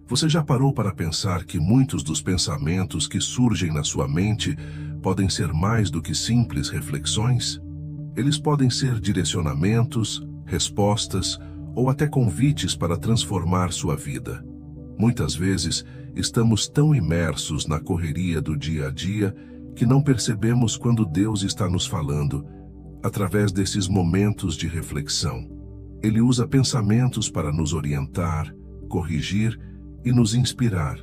Você já parou para pensar que muitos dos pensamentos que surgem na sua mente podem ser mais do que simples reflexões? Eles podem ser direcionamentos, respostas ou até convites para transformar sua vida. Muitas vezes, estamos tão imersos na correria do dia a dia que não percebemos quando Deus está nos falando, através desses momentos de reflexão. Ele usa pensamentos para nos orientar, corrigir e nos inspirar,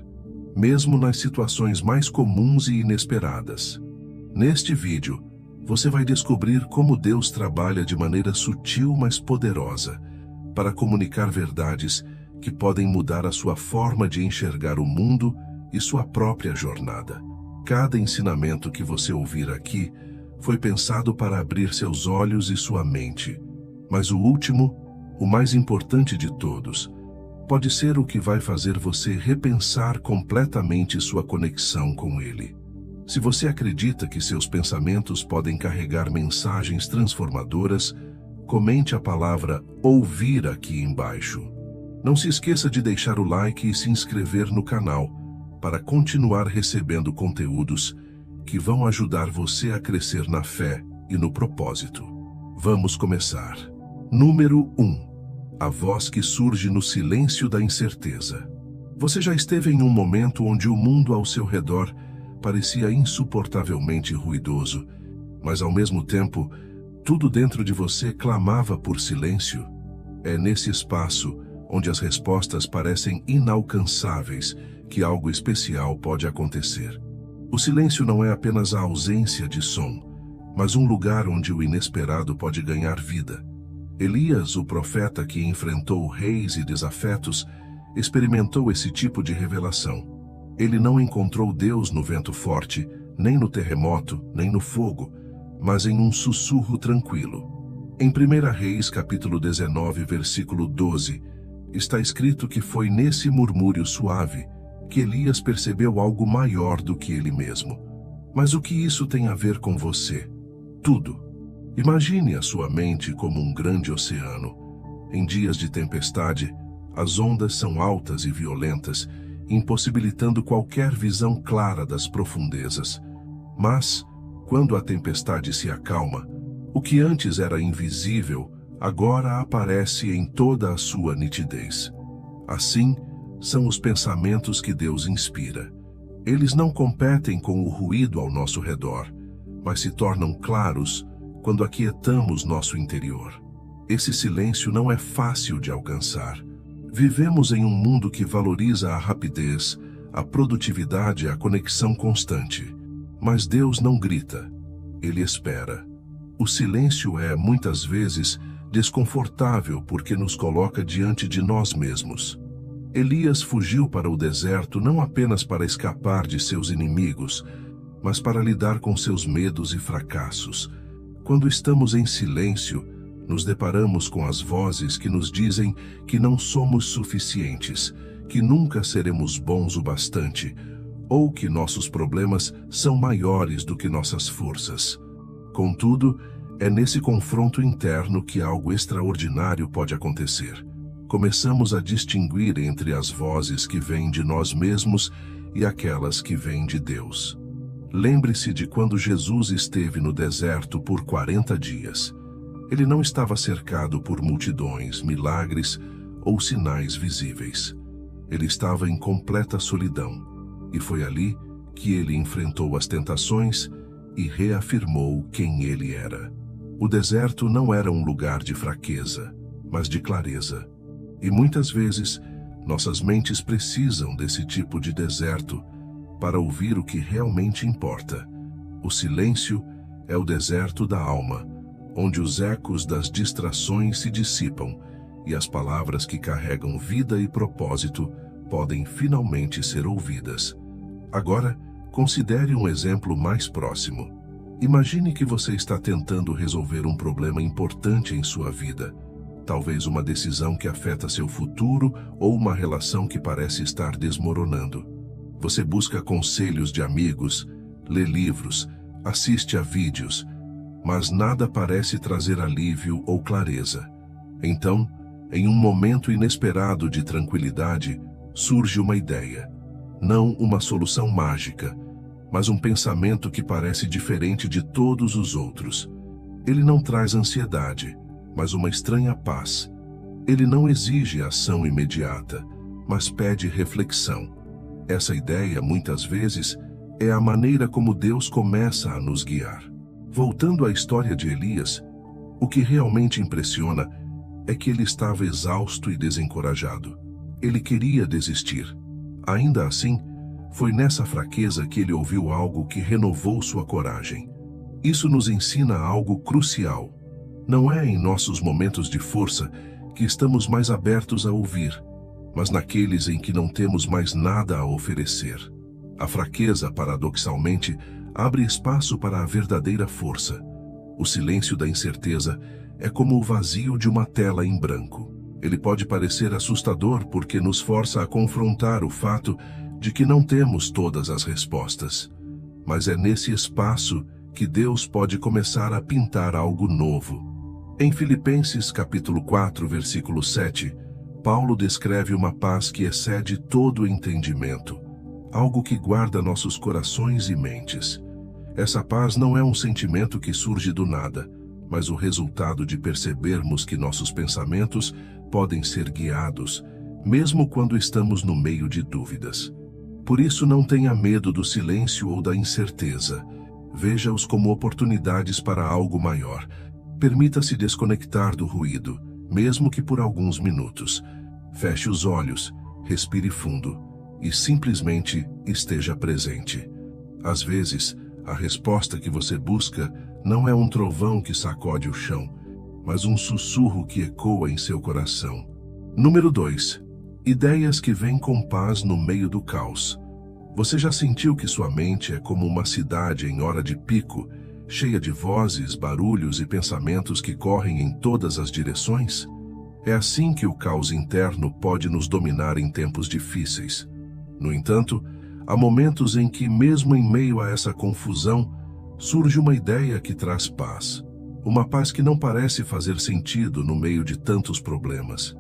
mesmo nas situações mais comuns e inesperadas. Neste vídeo, você vai descobrir como Deus trabalha de maneira sutil, mas poderosa, para comunicar verdades que podem mudar a sua forma de enxergar o mundo e sua própria jornada. Cada ensinamento que você ouvir aqui foi pensado para abrir seus olhos e sua mente, mas o último, o mais importante de todos, pode ser o que vai fazer você repensar completamente sua conexão com Ele. Se você acredita que seus pensamentos podem carregar mensagens transformadoras, comente a palavra ouvir aqui embaixo. Não se esqueça de deixar o like e se inscrever no canal para continuar recebendo conteúdos que vão ajudar você a crescer na fé e no propósito. Vamos começar. Número 1. A voz que surge no silêncio da incerteza. Você já esteve em um momento onde o mundo ao seu redor parecia insuportavelmente ruidoso, mas ao mesmo tempo, tudo dentro de você clamava por silêncio? É nesse espaço, onde as respostas parecem inalcançáveis, que algo especial pode acontecer. O silêncio não é apenas a ausência de som, mas um lugar onde o inesperado pode ganhar vida. Elias, o profeta que enfrentou reis e desafetos, experimentou esse tipo de revelação. Ele não encontrou Deus no vento forte, nem no terremoto, nem no fogo, mas em um sussurro tranquilo. Em 1 Reis, capítulo 19, versículo 12, está escrito que foi nesse murmúrio suave que Elias percebeu algo maior do que ele mesmo. Mas o que isso tem a ver com você? Tudo. Imagine a sua mente como um grande oceano. Em dias de tempestade, as ondas são altas e violentas, impossibilitando qualquer visão clara das profundezas. Mas, quando a tempestade se acalma, o que antes era invisível, agora aparece em toda a sua nitidez. Assim, são os pensamentos que Deus inspira. Eles não competem com o ruído ao nosso redor, mas se tornam claros quando aquietamos nosso interior. Esse silêncio não é fácil de alcançar. Vivemos em um mundo que valoriza a rapidez, a produtividade e a conexão constante. Mas Deus não grita, Ele espera. O silêncio é, muitas vezes, desconfortável porque nos coloca diante de nós mesmos. Elias fugiu para o deserto não apenas para escapar de seus inimigos, mas para lidar com seus medos e fracassos. Quando estamos em silêncio, nos deparamos com as vozes que nos dizem que não somos suficientes, que nunca seremos bons o bastante, ou que nossos problemas são maiores do que nossas forças. Contudo, é nesse confronto interno que algo extraordinário pode acontecer. Começamos a distinguir entre as vozes que vêm de nós mesmos e aquelas que vêm de Deus. Lembre-se de quando Jesus esteve no deserto por 40 dias. Ele não estava cercado por multidões, milagres ou sinais visíveis. Ele estava em completa solidão, e foi ali que ele enfrentou as tentações e reafirmou quem ele era. O deserto não era um lugar de fraqueza, mas de clareza. E muitas vezes, nossas mentes precisam desse tipo de deserto para ouvir o que realmente importa. O silêncio é o deserto da alma, onde os ecos das distrações se dissipam e as palavras que carregam vida e propósito podem finalmente ser ouvidas. Agora, considere um exemplo mais próximo. Imagine que você está tentando resolver um problema importante em sua vida. Talvez uma decisão que afeta seu futuro ou uma relação que parece estar desmoronando. Você busca conselhos de amigos, lê livros, assiste a vídeos, mas nada parece trazer alívio ou clareza. Então, em um momento inesperado de tranquilidade, surge uma ideia, não uma solução mágica, mas um pensamento que parece diferente de todos os outros. Ele não traz ansiedade, mas uma estranha paz. Ele não exige ação imediata, mas pede reflexão. Essa ideia, muitas vezes, é a maneira como Deus começa a nos guiar. Voltando à história de Elias, o que realmente impressiona é que ele estava exausto e desencorajado. Ele queria desistir. Ainda assim, foi nessa fraqueza que ele ouviu algo que renovou sua coragem. Isso nos ensina algo crucial. Não é em nossos momentos de força que estamos mais abertos a ouvir, mas naqueles em que não temos mais nada a oferecer. A fraqueza, paradoxalmente, abre espaço para a verdadeira força. O silêncio da incerteza é como o vazio de uma tela em branco. Ele pode parecer assustador porque nos força a confrontar o fato de que não temos todas as respostas. Mas é nesse espaço que Deus pode começar a pintar algo novo. Em Filipenses capítulo 4, versículo 7, Paulo descreve uma paz que excede todo o entendimento, algo que guarda nossos corações e mentes. Essa paz não é um sentimento que surge do nada, mas o resultado de percebermos que nossos pensamentos podem ser guiados, mesmo quando estamos no meio de dúvidas. Por isso, não tenha medo do silêncio ou da incerteza. Veja-os como oportunidades para algo maior. Permita-se desconectar do ruído, mesmo que por alguns minutos. Feche os olhos, respire fundo e simplesmente esteja presente. Às vezes, a resposta que você busca não é um trovão que sacode o chão, mas um sussurro que ecoa em seu coração. Número 2. Ideias que vêm com paz no meio do caos. Você já sentiu que sua mente é como uma cidade em hora de pico, cheia de vozes, barulhos e pensamentos que correm em todas as direções? É assim que o caos interno pode nos dominar em tempos difíceis. No entanto, há momentos em que, mesmo em meio a essa confusão, surge uma ideia que traz paz. Uma paz que não parece fazer sentido no meio de tantos problemas.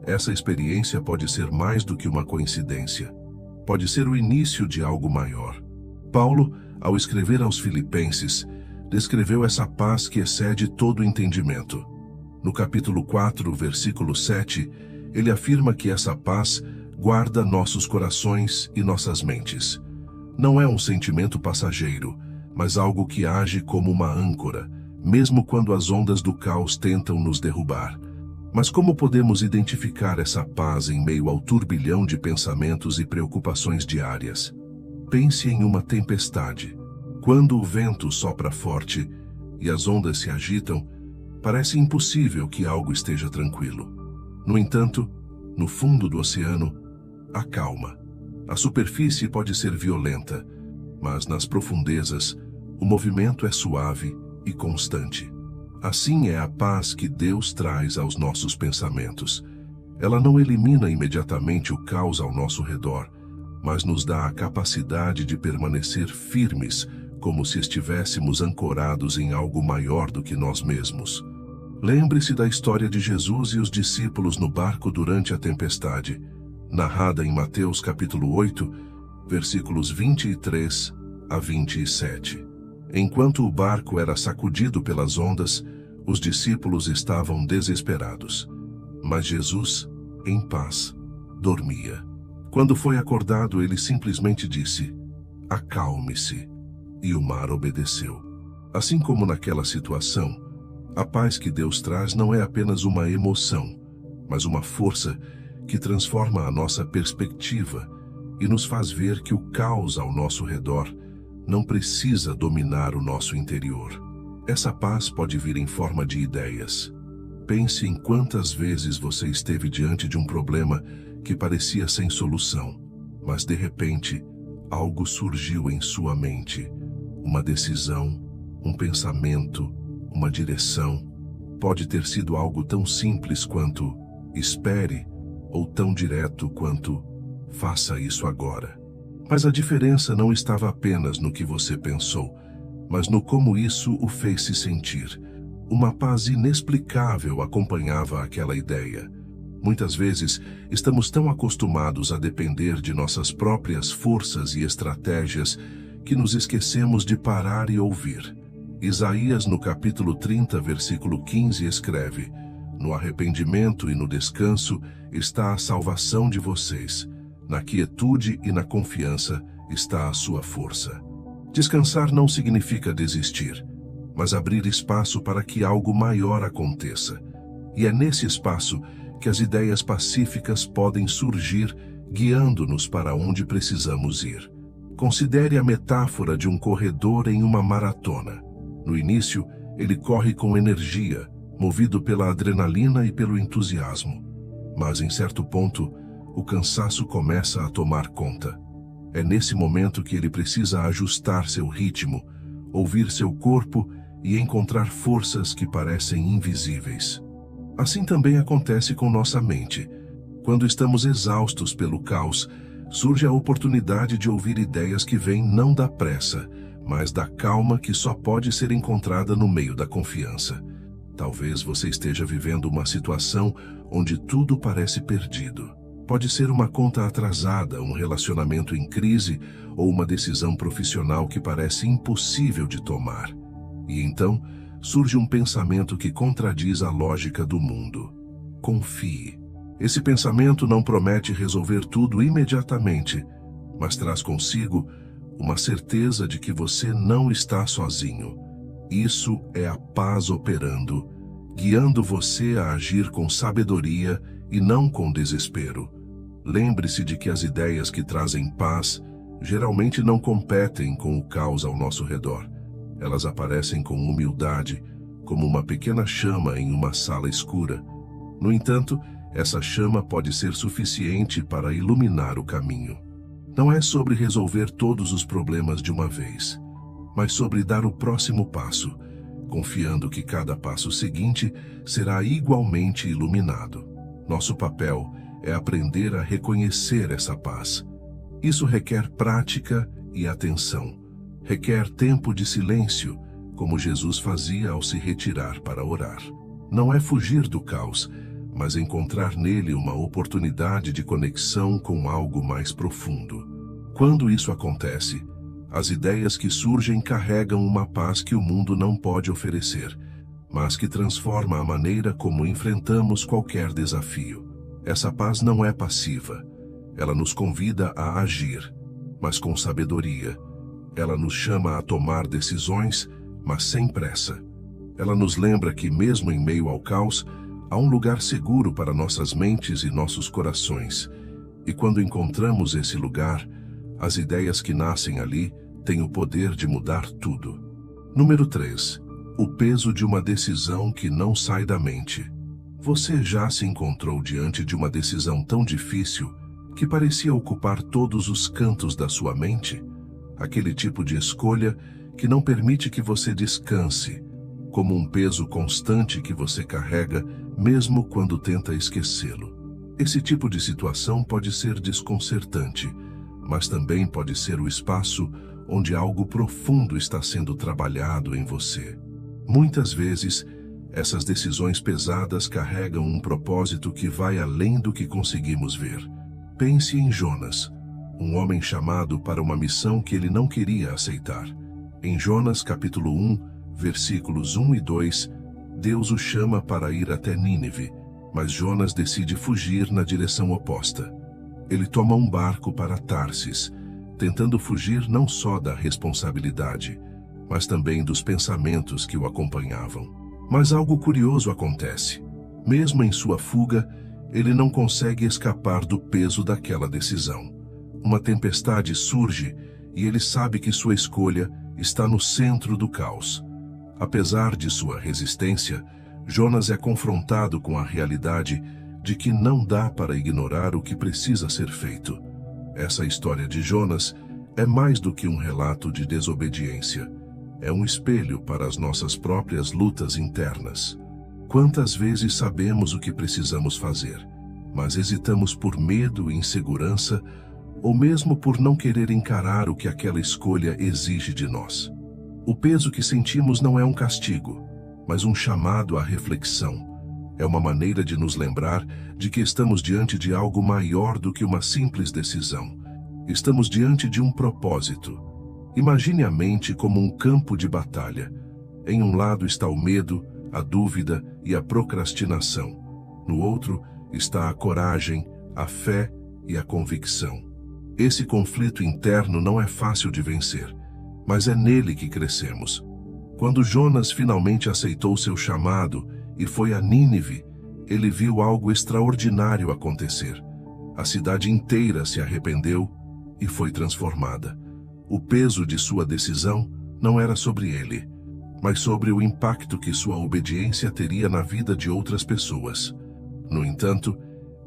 Essa experiência pode ser mais do que uma coincidência. Pode ser o início de algo maior. Paulo, ao escrever aos Filipenses, descreveu essa paz que excede todo entendimento. No capítulo 4, versículo 7, ele afirma que essa paz guarda nossos corações e nossas mentes. Não é um sentimento passageiro, mas algo que age como uma âncora, mesmo quando as ondas do caos tentam nos derrubar. Mas como podemos identificar essa paz em meio ao turbilhão de pensamentos e preocupações diárias? Pense em uma tempestade. Quando o vento sopra forte e as ondas se agitam, parece impossível que algo esteja tranquilo. No entanto, no fundo do oceano, há calma. A superfície pode ser violenta, mas nas profundezas, o movimento é suave e constante. Assim é a paz que Deus traz aos nossos pensamentos. Ela não elimina imediatamente o caos ao nosso redor, mas nos dá a capacidade de permanecer firmes, como se estivéssemos ancorados em algo maior do que nós mesmos. Lembre-se da história de Jesus e os discípulos no barco durante a tempestade, narrada em Mateus capítulo 8, versículos 23 a 27. Enquanto o barco era sacudido pelas ondas, os discípulos estavam desesperados. Mas Jesus, em paz, dormia. Quando foi acordado, ele simplesmente disse: "Acalme-se", e o mar obedeceu. Assim como naquela situação, a paz que Deus traz não é apenas uma emoção, mas uma força que transforma a nossa perspectiva e nos faz ver que o caos ao nosso redor não precisa dominar o nosso interior. Essa paz pode vir em forma de ideias. Pense em quantas vezes você esteve diante de um problema que parecia sem solução, mas de repente, algo surgiu em sua mente. Uma decisão, um pensamento, uma direção. Pode ter sido algo tão simples quanto "espere", ou tão direto quanto "faça isso agora". Mas a diferença não estava apenas no que você pensou, mas no como isso o fez se sentir. Uma paz inexplicável acompanhava aquela ideia. Muitas vezes, estamos tão acostumados a depender de nossas próprias forças e estratégias que nos esquecemos de parar e ouvir. Isaías, no capítulo 30, versículo 15, escreve: "No arrependimento e no descanso está a salvação de vocês. Na quietude e na confiança está a sua força." Descansar não significa desistir, mas abrir espaço para que algo maior aconteça. E é nesse espaço que as ideias pacíficas podem surgir, guiando-nos para onde precisamos ir. Considere a metáfora de um corredor em uma maratona. No início, ele corre com energia, movido pela adrenalina e pelo entusiasmo. Mas, em certo ponto, o cansaço começa a tomar conta. É nesse momento que ele precisa ajustar seu ritmo, ouvir seu corpo e encontrar forças que parecem invisíveis. Assim também acontece com nossa mente. Quando estamos exaustos pelo caos, surge a oportunidade de ouvir ideias que vêm não da pressa, mas da calma que só pode ser encontrada no meio da confiança. Talvez você esteja vivendo uma situação onde tudo parece perdido. Pode ser uma conta atrasada, um relacionamento em crise ou uma decisão profissional que parece impossível de tomar. E então, surge um pensamento que contradiz a lógica do mundo. Confie. Esse pensamento não promete resolver tudo imediatamente, mas traz consigo uma certeza de que você não está sozinho. Isso é a paz operando, guiando você a agir com sabedoria e não com desespero. Lembre-se de que as ideias que trazem paz geralmente não competem com o caos ao nosso redor. Elas aparecem com humildade, como uma pequena chama em uma sala escura. No entanto, essa chama pode ser suficiente para iluminar o caminho. Não é sobre resolver todos os problemas de uma vez, mas sobre dar o próximo passo, confiando que cada passo seguinte será igualmente iluminado. Nosso papel é aprender a reconhecer essa paz. Isso requer prática e atenção. Requer tempo de silêncio, como Jesus fazia ao se retirar para orar. Não é fugir do caos, mas encontrar nele uma oportunidade de conexão com algo mais profundo. Quando isso acontece, as ideias que surgem carregam uma paz que o mundo não pode oferecer, mas que transforma a maneira como enfrentamos qualquer desafio. Essa paz não é passiva. Ela nos convida a agir, mas com sabedoria. Ela nos chama a tomar decisões, mas sem pressa. Ela nos lembra que, mesmo em meio ao caos, há um lugar seguro para nossas mentes e nossos corações. E quando encontramos esse lugar, as ideias que nascem ali têm o poder de mudar tudo. Número 3. O peso de uma decisão que não sai da mente. Você já se encontrou diante de uma decisão tão difícil que parecia ocupar todos os cantos da sua mente? Aquele tipo de escolha que não permite que você descanse, como um peso constante que você carrega mesmo quando tenta esquecê-lo. Esse tipo de situação pode ser desconcertante, mas também pode ser o espaço onde algo profundo está sendo trabalhado em você. Muitas vezes, essas decisões pesadas carregam um propósito que vai além do que conseguimos ver. Pense em Jonas, um homem chamado para uma missão que ele não queria aceitar. Em Jonas capítulo 1, versículos 1 e 2, Deus o chama para ir até Nínive, mas Jonas decide fugir na direção oposta. Ele toma um barco para Tarsis, tentando fugir não só da responsabilidade, mas também dos pensamentos que o acompanhavam. Mas algo curioso acontece. Mesmo em sua fuga, ele não consegue escapar do peso daquela decisão. Uma tempestade surge e ele sabe que sua escolha está no centro do caos. Apesar de sua resistência, Jonas é confrontado com a realidade de que não dá para ignorar o que precisa ser feito. Essa história de Jonas é mais do que um relato de desobediência. É um espelho para as nossas próprias lutas internas. Quantas vezes sabemos o que precisamos fazer, mas hesitamos por medo e insegurança, ou mesmo por não querer encarar o que aquela escolha exige de nós. O peso que sentimos não é um castigo, mas um chamado à reflexão. É uma maneira de nos lembrar de que estamos diante de algo maior do que uma simples decisão. Estamos diante de um propósito. Imagine a mente como um campo de batalha. Em um lado está o medo, a dúvida e a procrastinação. No outro está a coragem, a fé e a convicção. Esse conflito interno não é fácil de vencer, mas é nele que crescemos. Quando Jonas finalmente aceitou seu chamado e foi a Nínive, ele viu algo extraordinário acontecer. A cidade inteira se arrependeu e foi transformada. O peso de sua decisão não era sobre ele, mas sobre o impacto que sua obediência teria na vida de outras pessoas. No entanto,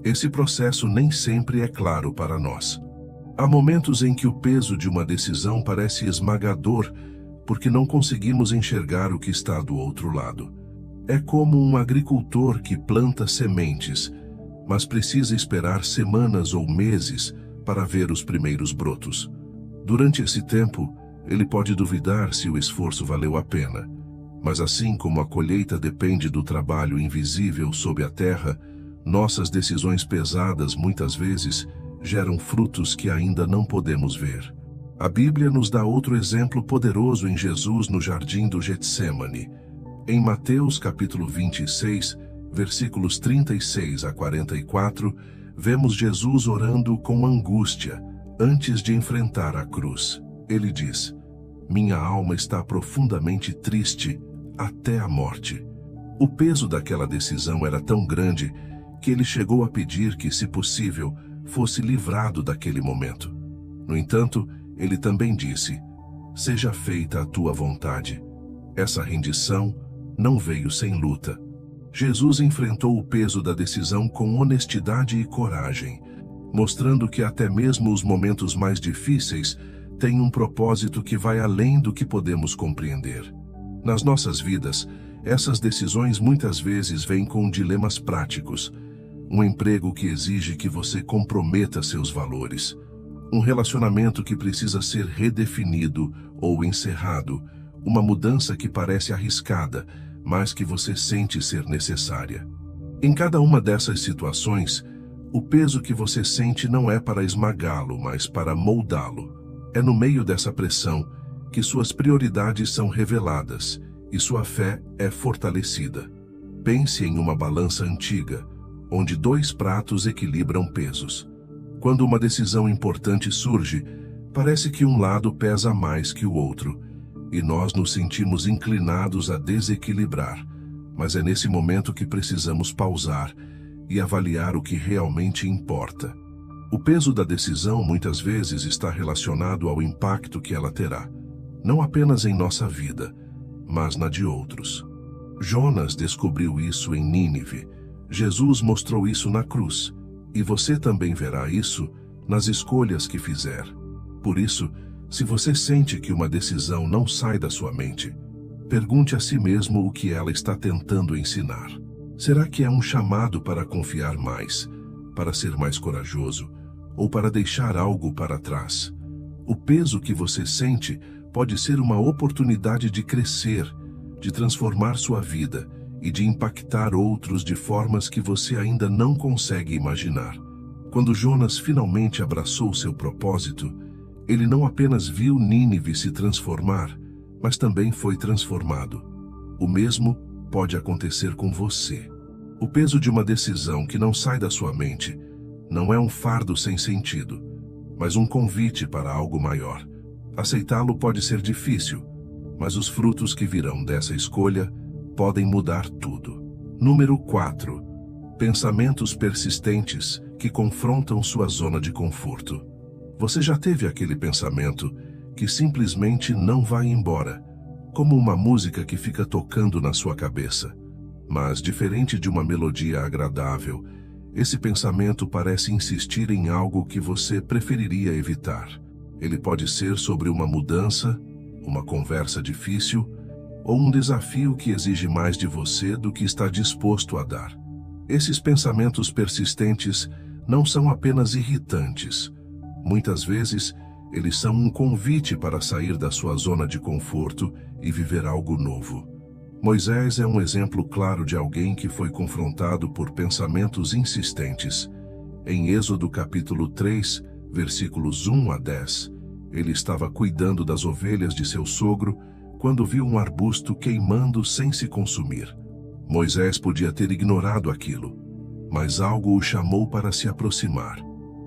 esse processo nem sempre é claro para nós. Há momentos em que o peso de uma decisão parece esmagador, porque não conseguimos enxergar o que está do outro lado. É como um agricultor que planta sementes, mas precisa esperar semanas ou meses para ver os primeiros brotos. Durante esse tempo, ele pode duvidar se o esforço valeu a pena. Mas assim como a colheita depende do trabalho invisível sob a terra, nossas decisões pesadas muitas vezes geram frutos que ainda não podemos ver. A Bíblia nos dá outro exemplo poderoso em Jesus no jardim do Getsêmani. Em Mateus capítulo 26, versículos 36 a 44, vemos Jesus orando com angústia antes de enfrentar a cruz. Ele diz: "Minha alma está profundamente triste até a morte." O peso daquela decisão era tão grande que ele chegou a pedir que, se possível, fosse livrado daquele momento. No entanto, ele também disse: "Seja feita a tua vontade." Essa rendição não veio sem luta. Jesus enfrentou o peso da decisão com honestidade e coragem, mostrando que até mesmo os momentos mais difíceis têm um propósito que vai além do que podemos compreender. Nas nossas vidas, essas decisões muitas vezes vêm com dilemas práticos. Um emprego que exige que você comprometa seus valores. Um relacionamento que precisa ser redefinido ou encerrado. Uma mudança que parece arriscada, mas que você sente ser necessária. Em cada uma dessas situações, o peso que você sente não é para esmagá-lo, mas para moldá-lo. É no meio dessa pressão que suas prioridades são reveladas e sua fé é fortalecida. Pense em uma balança antiga, onde dois pratos equilibram pesos. Quando uma decisão importante surge, parece que um lado pesa mais que o outro, e nós nos sentimos inclinados a desequilibrar. Mas é nesse momento que precisamos pausar e avaliar o que realmente importa. O peso da decisão muitas vezes está relacionado ao impacto que ela terá, não apenas em nossa vida, mas na de outros. Jonas descobriu isso em Nínive. Jesus mostrou isso na cruz, e você também verá isso nas escolhas que fizer. Por isso, se você sente que uma decisão não sai da sua mente, pergunte a si mesmo o que ela está tentando ensinar. Será que é um chamado para confiar mais, para ser mais corajoso, ou para deixar algo para trás? O peso que você sente pode ser uma oportunidade de crescer, de transformar sua vida e de impactar outros de formas que você ainda não consegue imaginar. Quando Jonas finalmente abraçou seu propósito, ele não apenas viu Nínive se transformar, mas também foi transformado. O mesmo pode acontecer com você. O peso de uma decisão que não sai da sua mente não é um fardo sem sentido, mas um convite para algo maior. Aceitá-lo pode ser difícil, mas os frutos que virão dessa escolha podem mudar tudo. Número 4. Pensamentos persistentes que confrontam sua zona de conforto. Você já teve aquele pensamento que simplesmente não vai embora, como uma música que fica tocando na sua cabeça. Mas, diferente de uma melodia agradável, esse pensamento parece insistir em algo que você preferiria evitar. Ele pode ser sobre uma mudança, uma conversa difícil, ou um desafio que exige mais de você do que está disposto a dar. Esses pensamentos persistentes não são apenas irritantes. Muitas vezes, eles são um convite para sair da sua zona de conforto e viver algo novo. Moisés é um exemplo claro de alguém que foi confrontado por pensamentos insistentes. Em Êxodo capítulo 3, versículos 1 a 10, ele estava cuidando das ovelhas de seu sogro quando viu um arbusto queimando sem se consumir. Moisés podia ter ignorado aquilo, mas algo o chamou para se aproximar.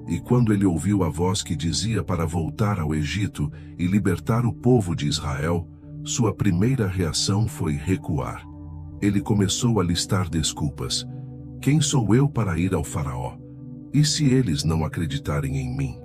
E quando ele ouviu a voz que dizia para voltar ao Egito e libertar o povo de Israel, sua primeira reação foi recuar. Ele começou a listar desculpas. Quem sou eu para ir ao faraó? E se eles não acreditarem em mim?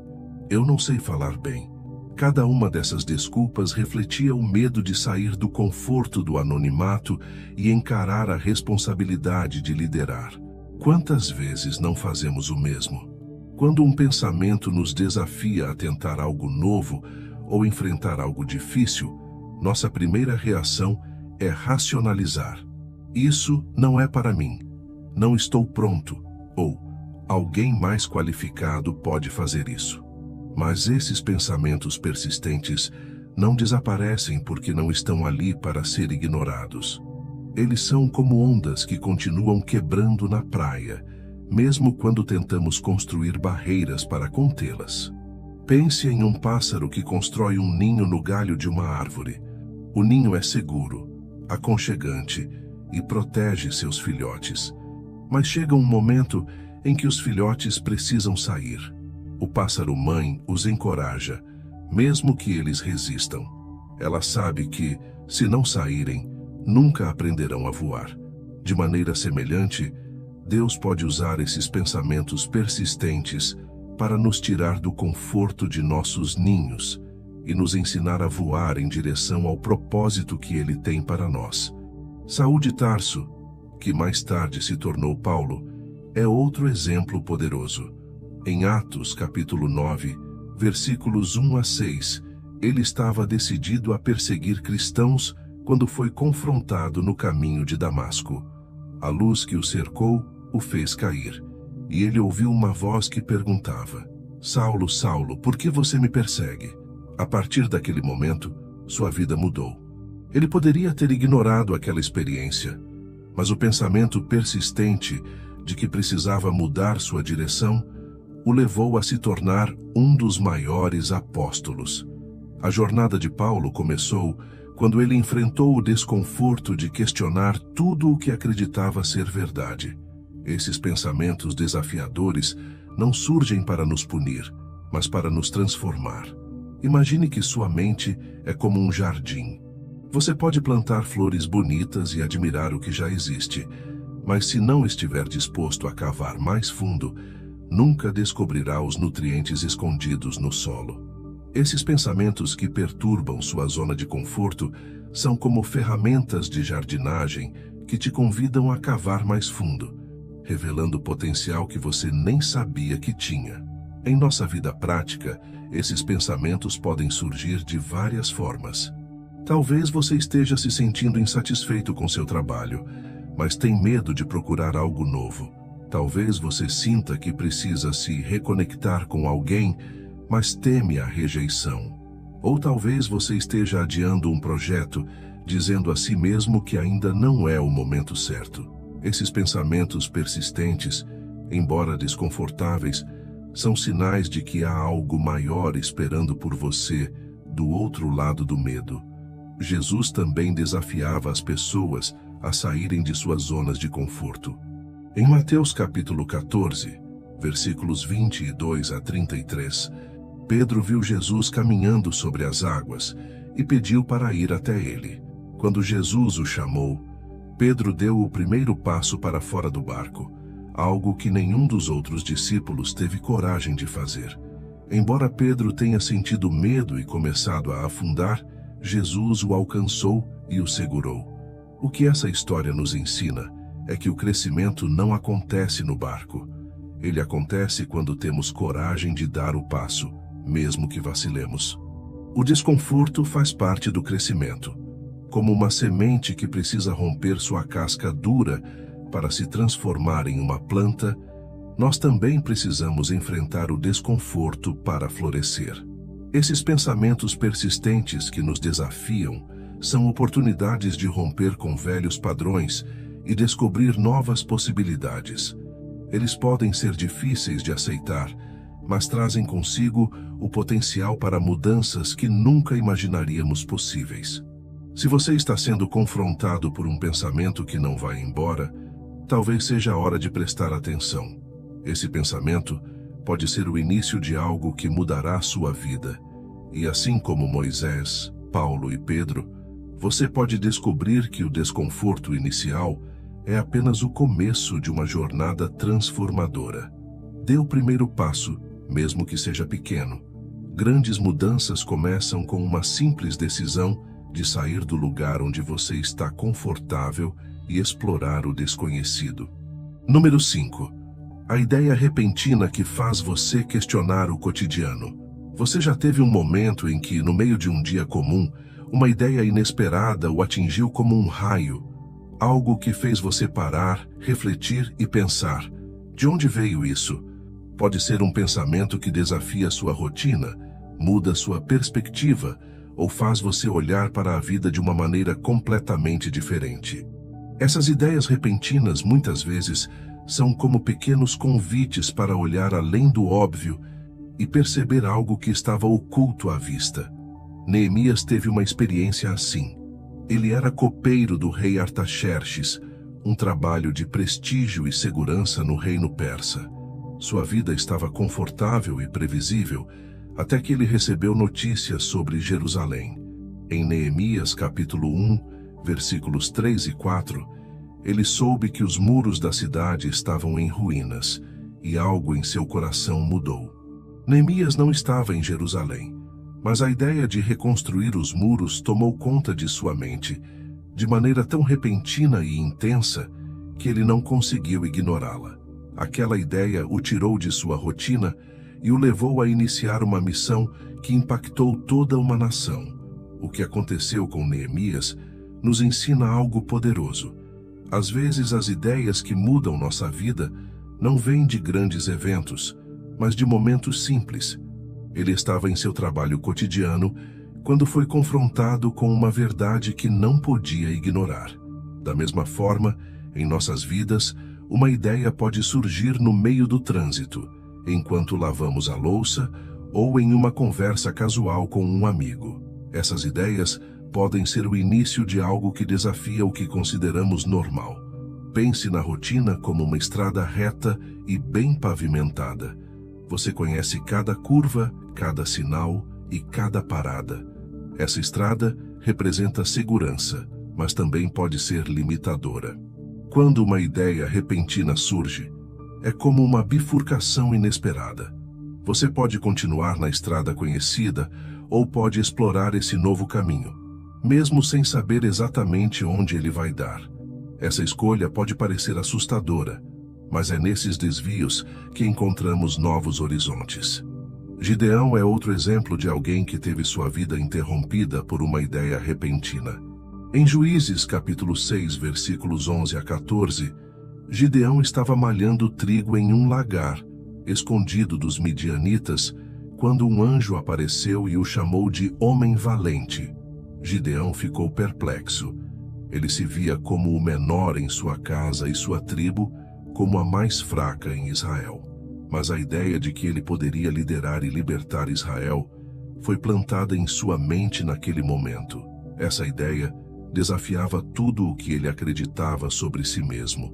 Eu não sei falar bem. Cada uma dessas desculpas refletia o medo de sair do conforto do anonimato e encarar a responsabilidade de liderar. Quantas vezes não fazemos o mesmo? Quando um pensamento nos desafia a tentar algo novo ou enfrentar algo difícil, nossa primeira reação é racionalizar. Isso não é para mim. Não estou pronto. Ou alguém mais qualificado pode fazer isso. Mas esses pensamentos persistentes não desaparecem porque não estão ali para ser ignorados. Eles são como ondas que continuam quebrando na praia, mesmo quando tentamos construir barreiras para contê-las. Pense em um pássaro que constrói um ninho no galho de uma árvore. O ninho é seguro, aconchegante e protege seus filhotes. Mas chega um momento em que os filhotes precisam sair. O pássaro-mãe os encoraja, mesmo que eles resistam. Ela sabe que, se não saírem, nunca aprenderão a voar. De maneira semelhante, Deus pode usar esses pensamentos persistentes para nos tirar do conforto de nossos ninhos e nos ensinar a voar em direção ao propósito que Ele tem para nós. Saul de Tarso, que mais tarde se tornou Paulo, é outro exemplo poderoso. Em Atos capítulo 9, versículos 1 a 6, ele estava decidido a perseguir cristãos quando foi confrontado no caminho de Damasco. A luz que o cercou o fez cair, e ele ouviu uma voz que perguntava: Saulo, Saulo, por que você me persegue? A partir daquele momento, sua vida mudou. Ele poderia ter ignorado aquela experiência, mas o pensamento persistente de que precisava mudar sua direção o levou a se tornar um dos maiores apóstolos. A jornada de Paulo começou quando ele enfrentou o desconforto de questionar tudo o que acreditava ser verdade. Esses pensamentos desafiadores não surgem para nos punir, mas para nos transformar. Imagine que sua mente é como um jardim. Você pode plantar flores bonitas e admirar o que já existe, mas se não estiver disposto a cavar mais fundo, nunca descobrirá os nutrientes escondidos no solo. Esses pensamentos que perturbam sua zona de conforto são como ferramentas de jardinagem que te convidam a cavar mais fundo, revelando o potencial que você nem sabia que tinha. Em nossa vida prática, esses pensamentos podem surgir de várias formas. Talvez você esteja se sentindo insatisfeito com seu trabalho, mas tem medo de procurar algo novo. Talvez você sinta que precisa se reconectar com alguém, mas teme a rejeição. Ou talvez você esteja adiando um projeto, dizendo a si mesmo que ainda não é o momento certo. Esses pensamentos persistentes, embora desconfortáveis, são sinais de que há algo maior esperando por você do outro lado do medo. Jesus também desafiava as pessoas a saírem de suas zonas de conforto. Em Mateus capítulo 14, versículos 22 a 33, Pedro viu Jesus caminhando sobre as águas e pediu para ir até ele. Quando Jesus o chamou, Pedro deu o primeiro passo para fora do barco, algo que nenhum dos outros discípulos teve coragem de fazer. Embora Pedro tenha sentido medo e começado a afundar, Jesus o alcançou e o segurou. O que essa história nos ensina é que o crescimento não acontece no barco. Ele acontece quando temos coragem de dar o passo, mesmo que vacilemos. O desconforto faz parte do crescimento. Como uma semente que precisa romper sua casca dura para se transformar em uma planta, nós também precisamos enfrentar o desconforto para florescer. Esses pensamentos persistentes que nos desafiam são oportunidades de romper com velhos padrões e descobrir novas possibilidades. Eles podem ser difíceis de aceitar, mas trazem consigo o potencial para mudanças que nunca imaginaríamos possíveis. Se você está sendo confrontado por um pensamento que não vai embora, talvez seja a hora de prestar atenção. Esse pensamento pode ser o início de algo que mudará sua vida. E assim como Moisés, Paulo e Pedro, você pode descobrir que o desconforto inicial é apenas o começo de uma jornada transformadora. Dê o primeiro passo, mesmo que seja pequeno. Grandes mudanças começam com uma simples decisão de sair do lugar onde você está confortável e explorar o desconhecido. Número 5. A ideia repentina que faz você questionar o cotidiano. Você já teve um momento em que, no meio de um dia comum, uma ideia inesperada o atingiu como um raio, algo que fez você parar, refletir e pensar: de onde veio isso? Pode ser um pensamento que desafia sua rotina, muda sua perspectiva ou faz você olhar para a vida de uma maneira completamente diferente. Essas ideias repentinas muitas vezes são como pequenos convites para olhar além do óbvio e perceber algo que estava oculto à vista. Neemias teve uma experiência assim. Ele era copeiro do rei Artaxerxes, um trabalho de prestígio e segurança no reino persa. Sua vida estava confortável e previsível, até que ele recebeu notícias sobre Jerusalém. Em Neemias capítulo 1, versículos 3 e 4, ele soube que os muros da cidade estavam em ruínas, e algo em seu coração mudou. Neemias não estava em Jerusalém, mas a ideia de reconstruir os muros tomou conta de sua mente, de maneira tão repentina e intensa que ele não conseguiu ignorá-la. Aquela ideia o tirou de sua rotina e o levou a iniciar uma missão que impactou toda uma nação. O que aconteceu com Neemias nos ensina algo poderoso. Às vezes, as ideias que mudam nossa vida não vêm de grandes eventos, mas de momentos simples. Ele estava em seu trabalho cotidiano quando foi confrontado com uma verdade que não podia ignorar. Da mesma forma, em nossas vidas, uma ideia pode surgir no meio do trânsito, enquanto lavamos a louça ou em uma conversa casual com um amigo. Essas ideias podem ser o início de algo que desafia o que consideramos normal. Pense na rotina como uma estrada reta e bem pavimentada. Você conhece cada curva, cada sinal e cada parada. Essa estrada representa segurança, mas também pode ser limitadora. Quando uma ideia repentina surge, é como uma bifurcação inesperada. Você pode continuar na estrada conhecida ou pode explorar esse novo caminho, mesmo sem saber exatamente onde ele vai dar. Essa escolha pode parecer assustadora, mas é nesses desvios que encontramos novos horizontes. Gideão é outro exemplo de alguém que teve sua vida interrompida por uma ideia repentina. Em Juízes capítulo 6, versículos 11 a 14, Gideão estava malhando trigo em um lagar, escondido dos midianitas, quando um anjo apareceu e o chamou de homem valente. Gideão ficou perplexo. Ele se via como o menor em sua casa e sua tribo como a mais fraca em Israel. Mas a ideia de que ele poderia liderar e libertar Israel foi plantada em sua mente naquele momento. Essa ideia desafiava tudo o que ele acreditava sobre si mesmo,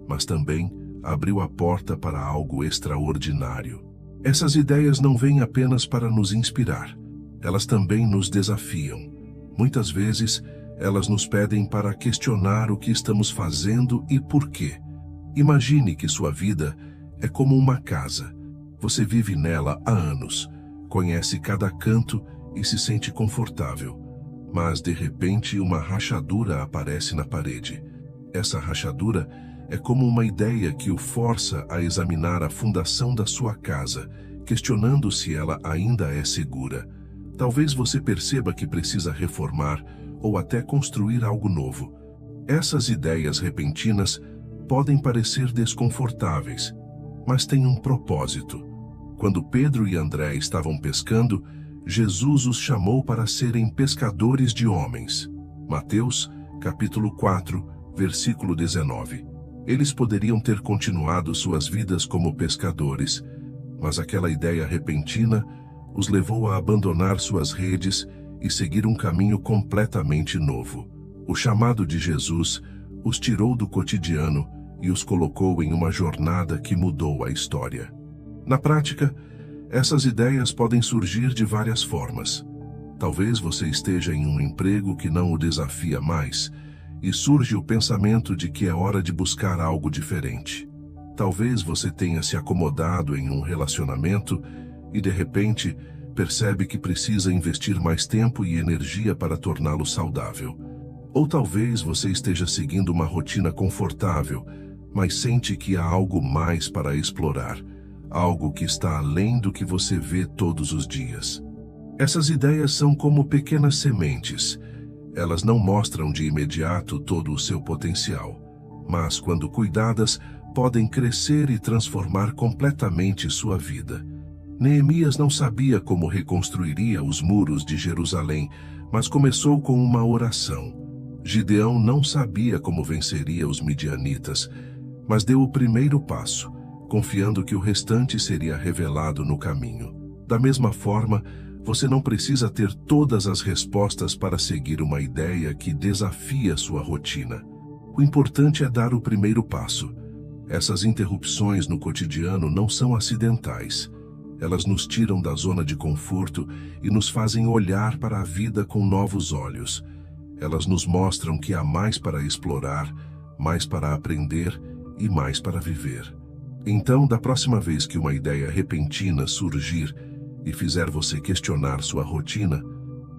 mas também abriu a porta para algo extraordinário. Essas ideias não vêm apenas para nos inspirar, elas também nos desafiam. Muitas vezes, elas nos pedem para questionar o que estamos fazendo e por quê. Imagine que sua vida é como uma casa. Você vive nela há anos, conhece cada canto e se sente confortável. Mas, de repente, uma rachadura aparece na parede. Essa rachadura é como uma ideia que o força a examinar a fundação da sua casa, questionando se ela ainda é segura. Talvez você perceba que precisa reformar ou até construir algo novo. Essas ideias repentinas podem parecer desconfortáveis, mas têm um propósito. Quando Pedro e André estavam pescando, Jesus os chamou para serem pescadores de homens. Mateus, capítulo 4, versículo 19. Eles poderiam ter continuado suas vidas como pescadores, mas aquela ideia repentina os levou a abandonar suas redes e seguir um caminho completamente novo. O chamado de Jesus os tirou do cotidiano e os colocou em uma jornada que mudou a história. Na prática, essas ideias podem surgir de várias formas. Talvez você esteja em um emprego que não o desafia mais e surge o pensamento de que é hora de buscar algo diferente. Talvez você tenha se acomodado em um relacionamento e, de repente, percebe que precisa investir mais tempo e energia para torná-lo saudável. Ou talvez você esteja seguindo uma rotina confortável, mas sente que há algo mais para explorar, algo que está além do que você vê todos os dias. Essas ideias são como pequenas sementes. Elas não mostram de imediato todo o seu potencial, mas, quando cuidadas, podem crescer e transformar completamente sua vida. Neemias não sabia como reconstruiria os muros de Jerusalém, mas começou com uma oração. Gideão não sabia como venceria os midianitas, mas deu o primeiro passo, confiando que o restante seria revelado no caminho. Da mesma forma, você não precisa ter todas as respostas para seguir uma ideia que desafia sua rotina. O importante é dar o primeiro passo. Essas interrupções no cotidiano não são acidentais. Elas nos tiram da zona de conforto e nos fazem olhar para a vida com novos olhos. Elas nos mostram que há mais para explorar, mais para aprender e mais para viver. Então, da próxima vez que uma ideia repentina surgir e fizer você questionar sua rotina,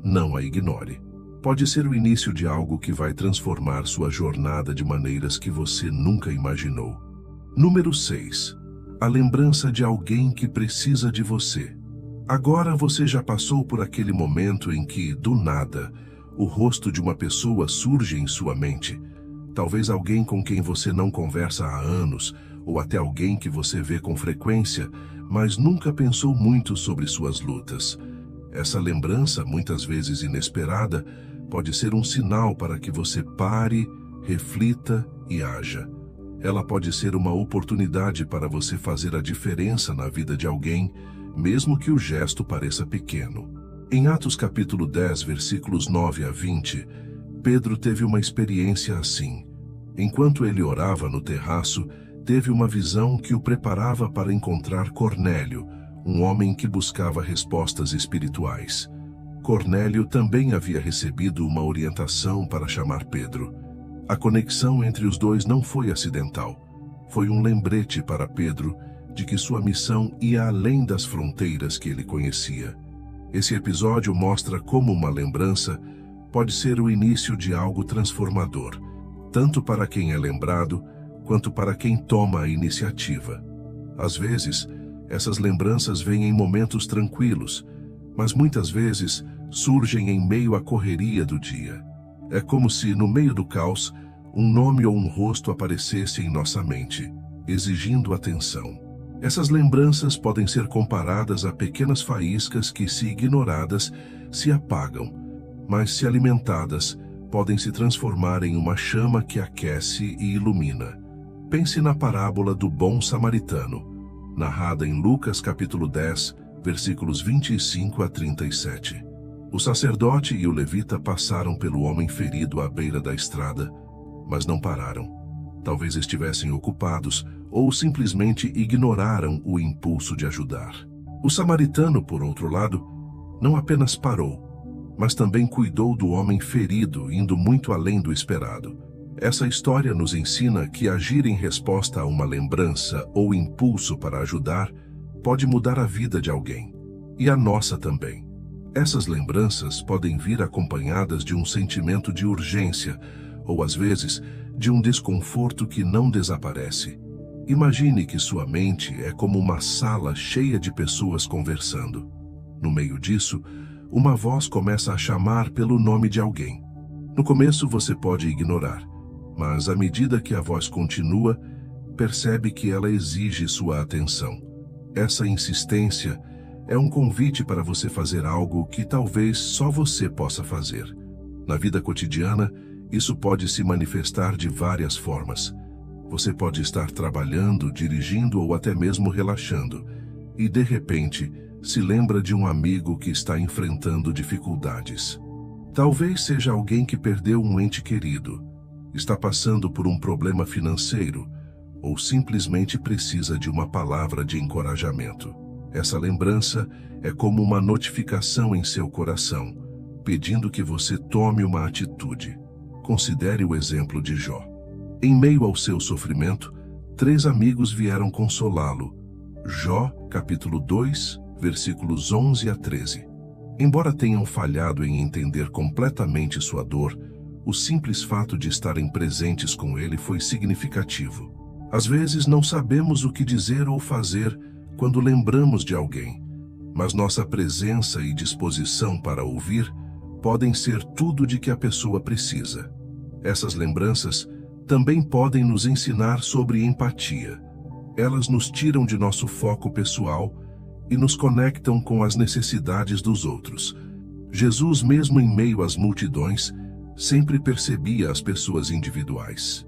não a ignore. Pode ser o início de algo que vai transformar sua jornada de maneiras que você nunca imaginou. Número 6. A lembrança de alguém que precisa de você. Agora você já passou por aquele momento em que, do nada, o rosto de uma pessoa surge em sua mente. Talvez alguém com quem você não conversa há anos, ou até alguém que você vê com frequência, mas nunca pensou muito sobre suas lutas. Essa lembrança, muitas vezes inesperada, pode ser um sinal para que você pare, reflita e haja. Ela pode ser uma oportunidade para você fazer a diferença na vida de alguém, mesmo que o gesto pareça pequeno. Em Atos capítulo 10, versículos 9 a 20, Pedro teve uma experiência assim. Enquanto ele orava no terraço, teve uma visão que o preparava para encontrar Cornélio, um homem que buscava respostas espirituais. Cornélio também havia recebido uma orientação para chamar Pedro. A conexão entre os dois não foi acidental. Foi um lembrete para Pedro de que sua missão ia além das fronteiras que ele conhecia. Esse episódio mostra como uma lembrança pode ser o início de algo transformador, tanto para quem é lembrado, quanto para quem toma a iniciativa. Às vezes, essas lembranças vêm em momentos tranquilos, mas muitas vezes surgem em meio à correria do dia. É como se, no meio do caos, um nome ou um rosto aparecesse em nossa mente, exigindo atenção. Essas lembranças podem ser comparadas a pequenas faíscas que, se ignoradas, se apagam, mas, se alimentadas, podem se transformar em uma chama que aquece e ilumina. Pense na parábola do bom samaritano, narrada em Lucas capítulo 10, versículos 25 a 37. O sacerdote e o levita passaram pelo homem ferido à beira da estrada, mas não pararam. Talvez estivessem ocupados ou simplesmente ignoraram o impulso de ajudar. O samaritano, por outro lado, não apenas parou, mas também cuidou do homem ferido, indo muito além do esperado. Essa história nos ensina que agir em resposta a uma lembrança ou impulso para ajudar pode mudar a vida de alguém, e a nossa também. Essas lembranças podem vir acompanhadas de um sentimento de urgência, ou às vezes, de um desconforto que não desaparece. Imagine que sua mente é como uma sala cheia de pessoas conversando. No meio disso, uma voz começa a chamar pelo nome de alguém. No começo você pode ignorar, mas à medida que a voz continua, percebe que ela exige sua atenção. Essa insistência é um convite para você fazer algo que talvez só você possa fazer. Na vida cotidiana, isso pode se manifestar de várias formas. Você pode estar trabalhando, dirigindo ou até mesmo relaxando, e de repente se lembra de um amigo que está enfrentando dificuldades. Talvez seja alguém que perdeu um ente querido, está passando por um problema financeiro ou simplesmente precisa de uma palavra de encorajamento. Essa lembrança é como uma notificação em seu coração, pedindo que você tome uma atitude. Considere o exemplo de Jó. Em meio ao seu sofrimento, 3 amigos vieram consolá-lo. Jó, capítulo 2, versículos 11 a 13. Embora tenham falhado em entender completamente sua dor, o simples fato de estarem presentes com ele foi significativo. Às vezes não sabemos o que dizer ou fazer quando lembramos de alguém, mas nossa presença e disposição para ouvir podem ser tudo de que a pessoa precisa. Essas lembranças também podem nos ensinar sobre empatia. Elas nos tiram de nosso foco pessoal e nos conectam com as necessidades dos outros. Jesus, mesmo em meio às multidões, sempre percebia as pessoas individuais.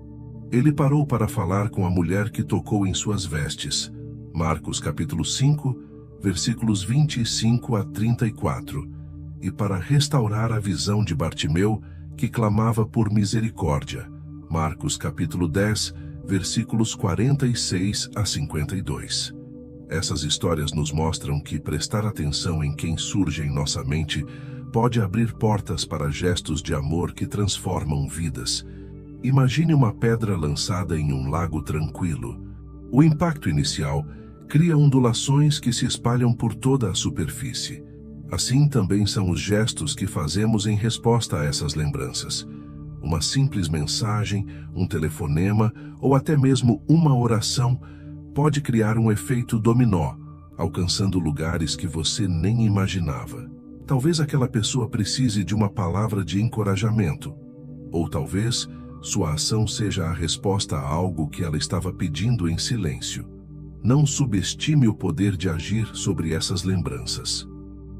Ele parou para falar com a mulher que tocou em suas vestes. Marcos capítulo 5, versículos 25 a 34. E para restaurar a visão de Bartimeu, que clamava por misericórdia. Marcos capítulo 10, versículos 46 a 52. Essas histórias nos mostram que prestar atenção em quem surge em nossa mente pode abrir portas para gestos de amor que transformam vidas. Imagine uma pedra lançada em um lago tranquilo. O impacto inicial cria ondulações que se espalham por toda a superfície. Assim também são os gestos que fazemos em resposta a essas lembranças. Uma simples mensagem, um telefonema ou até mesmo uma oração pode criar um efeito dominó, alcançando lugares que você nem imaginava. Talvez aquela pessoa precise de uma palavra de encorajamento, ou talvez sua ação seja a resposta a algo que ela estava pedindo em silêncio. Não subestime o poder de agir sobre essas lembranças.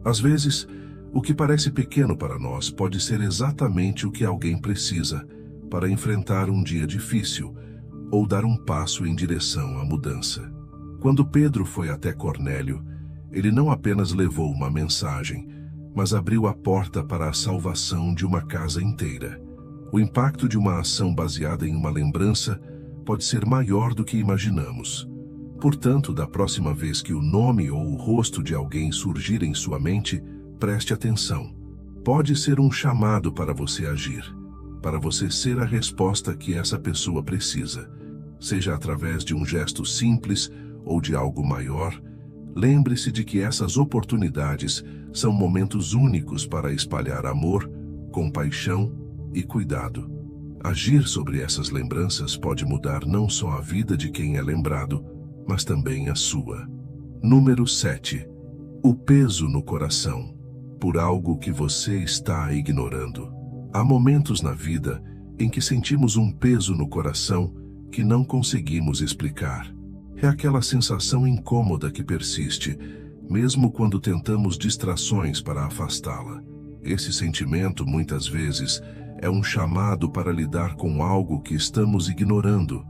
Às vezes, o que parece pequeno para nós pode ser exatamente o que alguém precisa para enfrentar um dia difícil ou dar um passo em direção à mudança. Quando Pedro foi até Cornélio, ele não apenas levou uma mensagem, mas abriu a porta para a salvação de uma casa inteira. O impacto de uma ação baseada em uma lembrança pode ser maior do que imaginamos. Portanto, da próxima vez que o nome ou o rosto de alguém surgir em sua mente, preste atenção. Pode ser um chamado para você agir, para você ser a resposta que essa pessoa precisa. Seja através de um gesto simples ou de algo maior, lembre-se de que essas oportunidades são momentos únicos para espalhar amor, compaixão e cuidado. Agir sobre essas lembranças pode mudar não só a vida de quem é lembrado, mas também a sua. Número 7. O peso no coração, por algo que você está ignorando. Há momentos na vida em que sentimos um peso no coração que não conseguimos explicar. É aquela sensação incômoda que persiste, mesmo quando tentamos distrações para afastá-la. Esse sentimento, muitas vezes, é um chamado para lidar com algo que estamos ignorando,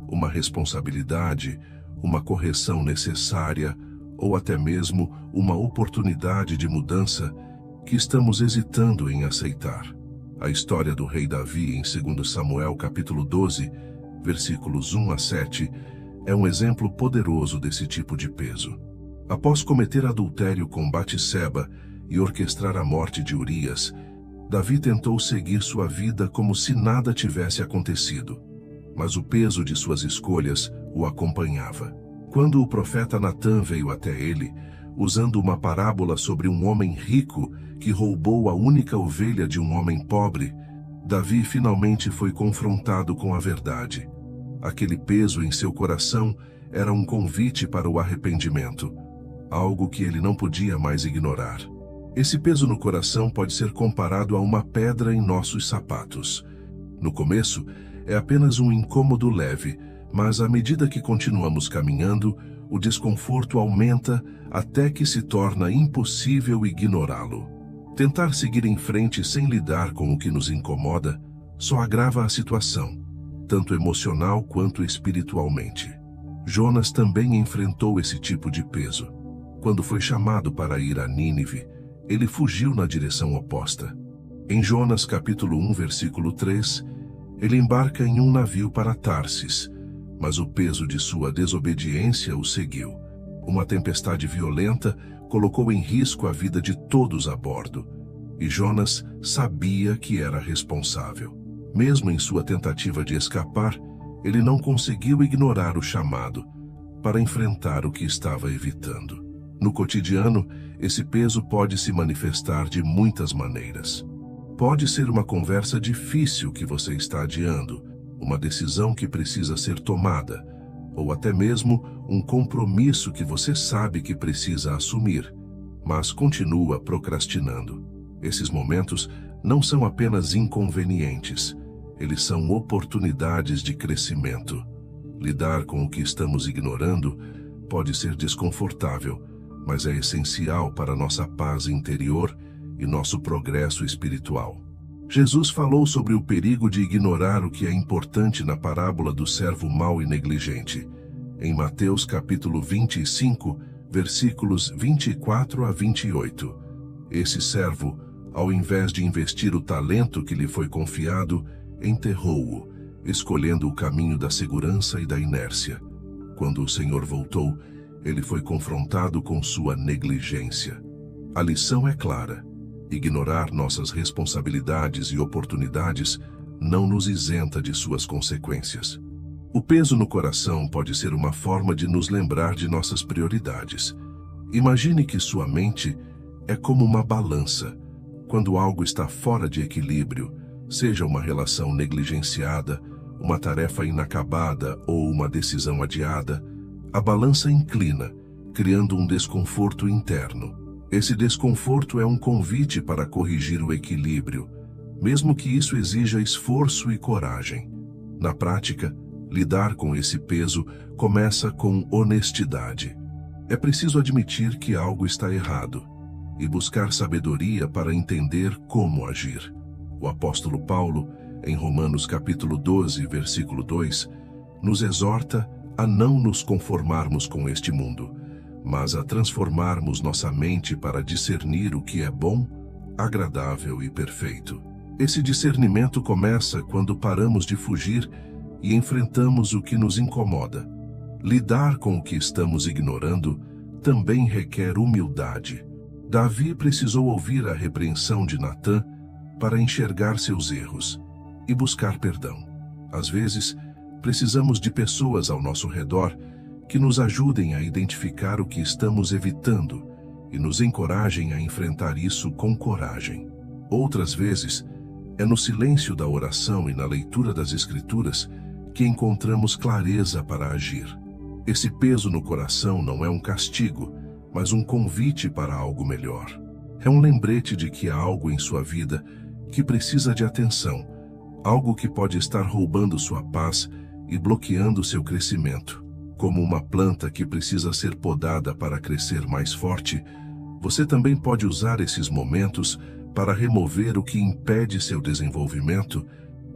uma responsabilidade, uma correção necessária ou até mesmo uma oportunidade de mudança que estamos hesitando em aceitar. A história do rei Davi em 2 Samuel capítulo 12, versículos 1 a 7, é um exemplo poderoso desse tipo de peso. Após cometer adultério com Batseba e orquestrar a morte de Urias, Davi tentou seguir sua vida como se nada tivesse acontecido. Mas o peso de suas escolhas o acompanhava. Quando o profeta Natã veio até ele, usando uma parábola sobre um homem rico que roubou a única ovelha de um homem pobre, Davi finalmente foi confrontado com a verdade. Aquele peso em seu coração era um convite para o arrependimento, algo que ele não podia mais ignorar. Esse peso no coração pode ser comparado a uma pedra em nossos sapatos. No começo, é apenas um incômodo leve, mas à medida que continuamos caminhando, o desconforto aumenta até que se torna impossível ignorá-lo. Tentar seguir em frente sem lidar com o que nos incomoda só agrava a situação, tanto emocional quanto espiritualmente. Jonas também enfrentou esse tipo de peso. Quando foi chamado para ir a Nínive, ele fugiu na direção oposta. Em Jonas capítulo 1, versículo 3, ele embarca em um navio para Tarsis, mas o peso de sua desobediência o seguiu. Uma tempestade violenta colocou em risco a vida de todos a bordo, e Jonas sabia que era responsável. Mesmo em sua tentativa de escapar, ele não conseguiu ignorar o chamado para enfrentar o que estava evitando. No cotidiano, esse peso pode se manifestar de muitas maneiras. Pode ser uma conversa difícil que você está adiando, uma decisão que precisa ser tomada, ou até mesmo um compromisso que você sabe que precisa assumir, mas continua procrastinando. Esses momentos não são apenas inconvenientes, eles são oportunidades de crescimento. Lidar com o que estamos ignorando pode ser desconfortável, mas é essencial para nossa paz interior e nosso progresso espiritual. Jesus falou sobre o perigo de ignorar o que é importante na parábola do servo mau e negligente, em Mateus capítulo 25, versículos 24 a 28. Esse servo, ao invés de investir o talento que lhe foi confiado, enterrou-o, escolhendo o caminho da segurança e da inércia. Quando o Senhor voltou, ele foi confrontado com sua negligência. A lição é clara. Ignorar nossas responsabilidades e oportunidades não nos isenta de suas consequências. O peso no coração pode ser uma forma de nos lembrar de nossas prioridades. Imagine que sua mente é como uma balança. Quando algo está fora de equilíbrio, seja uma relação negligenciada, uma tarefa inacabada ou uma decisão adiada, a balança inclina, criando um desconforto interno. Esse desconforto é um convite para corrigir o equilíbrio, mesmo que isso exija esforço e coragem. Na prática, lidar com esse peso começa com honestidade. É preciso admitir que algo está errado e buscar sabedoria para entender como agir. O apóstolo Paulo, em Romanos capítulo 12, versículo 2, nos exorta a não nos conformarmos com este mundo, mas a transformarmos nossa mente para discernir o que é bom, agradável e perfeito. Esse discernimento começa quando paramos de fugir e enfrentamos o que nos incomoda. Lidar com o que estamos ignorando também requer humildade. Davi precisou ouvir a repreensão de Natã para enxergar seus erros e buscar perdão. Às vezes, precisamos de pessoas ao nosso redor que nos ajudem a identificar o que estamos evitando e nos encorajem a enfrentar isso com coragem. Outras vezes, é no silêncio da oração e na leitura das Escrituras que encontramos clareza para agir. Esse peso no coração não é um castigo, mas um convite para algo melhor. É um lembrete de que há algo em sua vida que precisa de atenção, algo que pode estar roubando sua paz e bloqueando seu crescimento. Como uma planta que precisa ser podada para crescer mais forte, você também pode usar esses momentos para remover o que impede seu desenvolvimento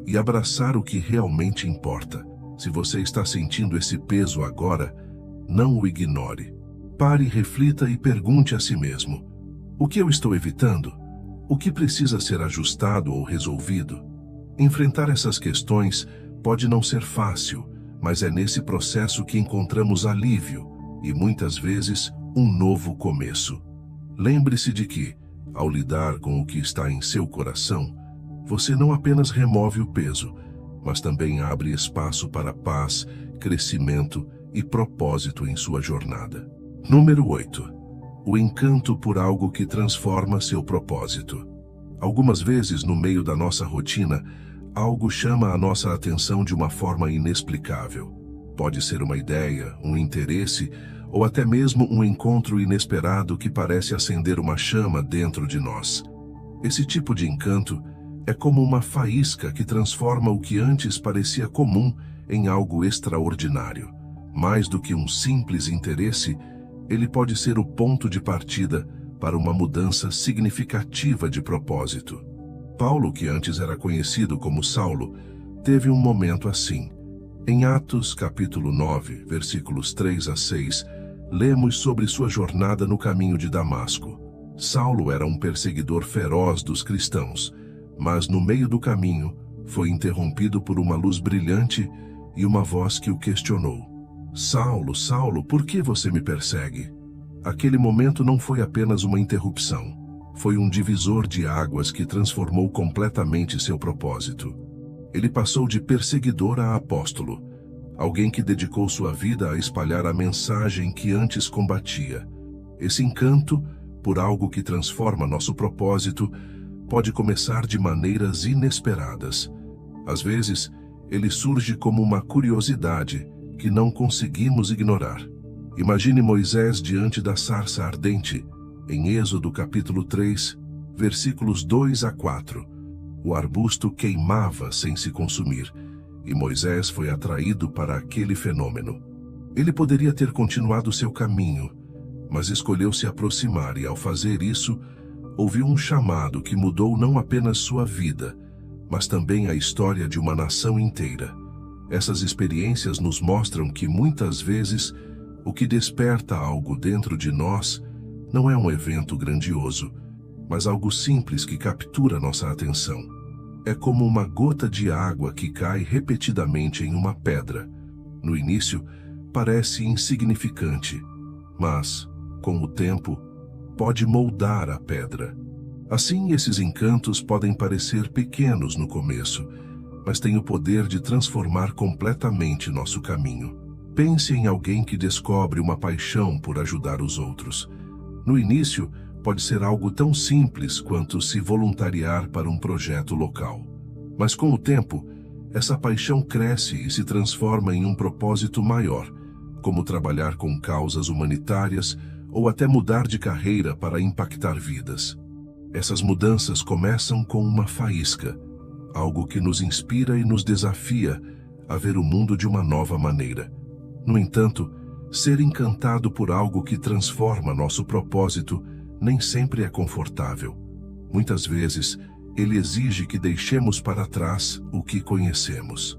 e abraçar o que realmente importa. Se você está sentindo esse peso agora, não o ignore. Pare, reflita e pergunte a si mesmo: o que eu estou evitando? O que precisa ser ajustado ou resolvido? Enfrentar essas questões pode não ser fácil, mas é nesse processo que encontramos alívio e, muitas vezes, um novo começo. Lembre-se de que, ao lidar com o que está em seu coração, você não apenas remove o peso, mas também abre espaço para paz, crescimento e propósito em sua jornada. Número 8. O encanto por algo que transforma seu propósito. Algumas vezes, no meio da nossa rotina, algo chama a nossa atenção de uma forma inexplicável. Pode ser uma ideia, um interesse, ou até mesmo um encontro inesperado que parece acender uma chama dentro de nós. Esse tipo de encanto é como uma faísca que transforma o que antes parecia comum em algo extraordinário. Mais do que um simples interesse, ele pode ser o ponto de partida para uma mudança significativa de propósito. Paulo, que antes era conhecido como Saulo, teve um momento assim. Em Atos, capítulo 9, versículos 3 a 6, lemos sobre sua jornada no caminho de Damasco. Saulo era um perseguidor feroz dos cristãos, mas no meio do caminho foi interrompido por uma luz brilhante e uma voz que o questionou. Saulo, Saulo, por que você me persegue? Aquele momento não foi apenas uma interrupção. Foi um divisor de águas que transformou completamente seu propósito. Ele passou de perseguidor a apóstolo, alguém que dedicou sua vida a espalhar a mensagem que antes combatia. Esse encanto por algo que transforma nosso propósito pode começar de maneiras inesperadas. Às vezes, ele surge como uma curiosidade que não conseguimos ignorar. Imagine Moisés diante da sarça ardente, em Êxodo capítulo 3, versículos 2 a 4. O arbusto queimava sem se consumir, e Moisés foi atraído para aquele fenômeno. Ele poderia ter continuado seu caminho, mas escolheu se aproximar e, ao fazer isso, ouviu um chamado que mudou não apenas sua vida, mas também a história de uma nação inteira. Essas experiências nos mostram que, muitas vezes, o que desperta algo dentro de nós não é um evento grandioso, mas algo simples que captura nossa atenção. É como uma gota de água que cai repetidamente em uma pedra. No início, parece insignificante, mas, com o tempo, pode moldar a pedra. Assim, esses encantos podem parecer pequenos no começo, mas têm o poder de transformar completamente nosso caminho. Pense em alguém que descobre uma paixão por ajudar os outros. No início, pode ser algo tão simples quanto se voluntariar para um projeto local. Mas com o tempo, essa paixão cresce e se transforma em um propósito maior, como trabalhar com causas humanitárias ou até mudar de carreira para impactar vidas. Essas mudanças começam com uma faísca, algo que nos inspira e nos desafia a ver o mundo de uma nova maneira. No entanto, ser encantado por algo que transforma nosso propósito nem sempre é confortável. Muitas vezes, ele exige que deixemos para trás o que conhecemos.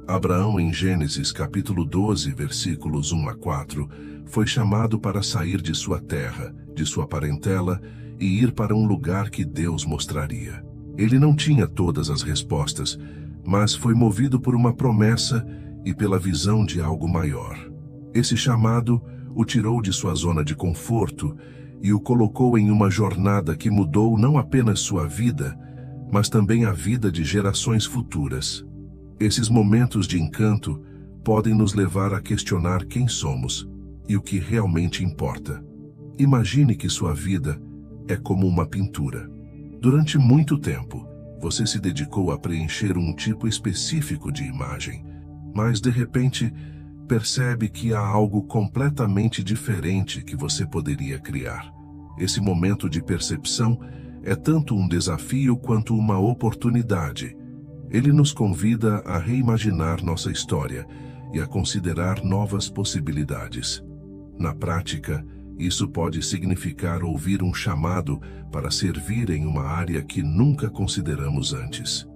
Abraão, em Gênesis capítulo 12, versículos 1 a 4, foi chamado para sair de sua terra, de sua parentela, e ir para um lugar que Deus mostraria. Ele não tinha todas as respostas, mas foi movido por uma promessa e pela visão de algo maior. Esse chamado o tirou de sua zona de conforto e o colocou em uma jornada que mudou não apenas sua vida, mas também a vida de gerações futuras. Esses momentos de encanto podem nos levar a questionar quem somos e o que realmente importa. Imagine que sua vida é como uma pintura. Durante muito tempo, você se dedicou a preencher um tipo específico de imagem, mas de repente percebe que há algo completamente diferente que você poderia criar. Esse momento de percepção é tanto um desafio quanto uma oportunidade. Ele nos convida a reimaginar nossa história e a considerar novas possibilidades. Na prática, isso pode significar ouvir um chamado para servir em uma área que nunca consideramos antes.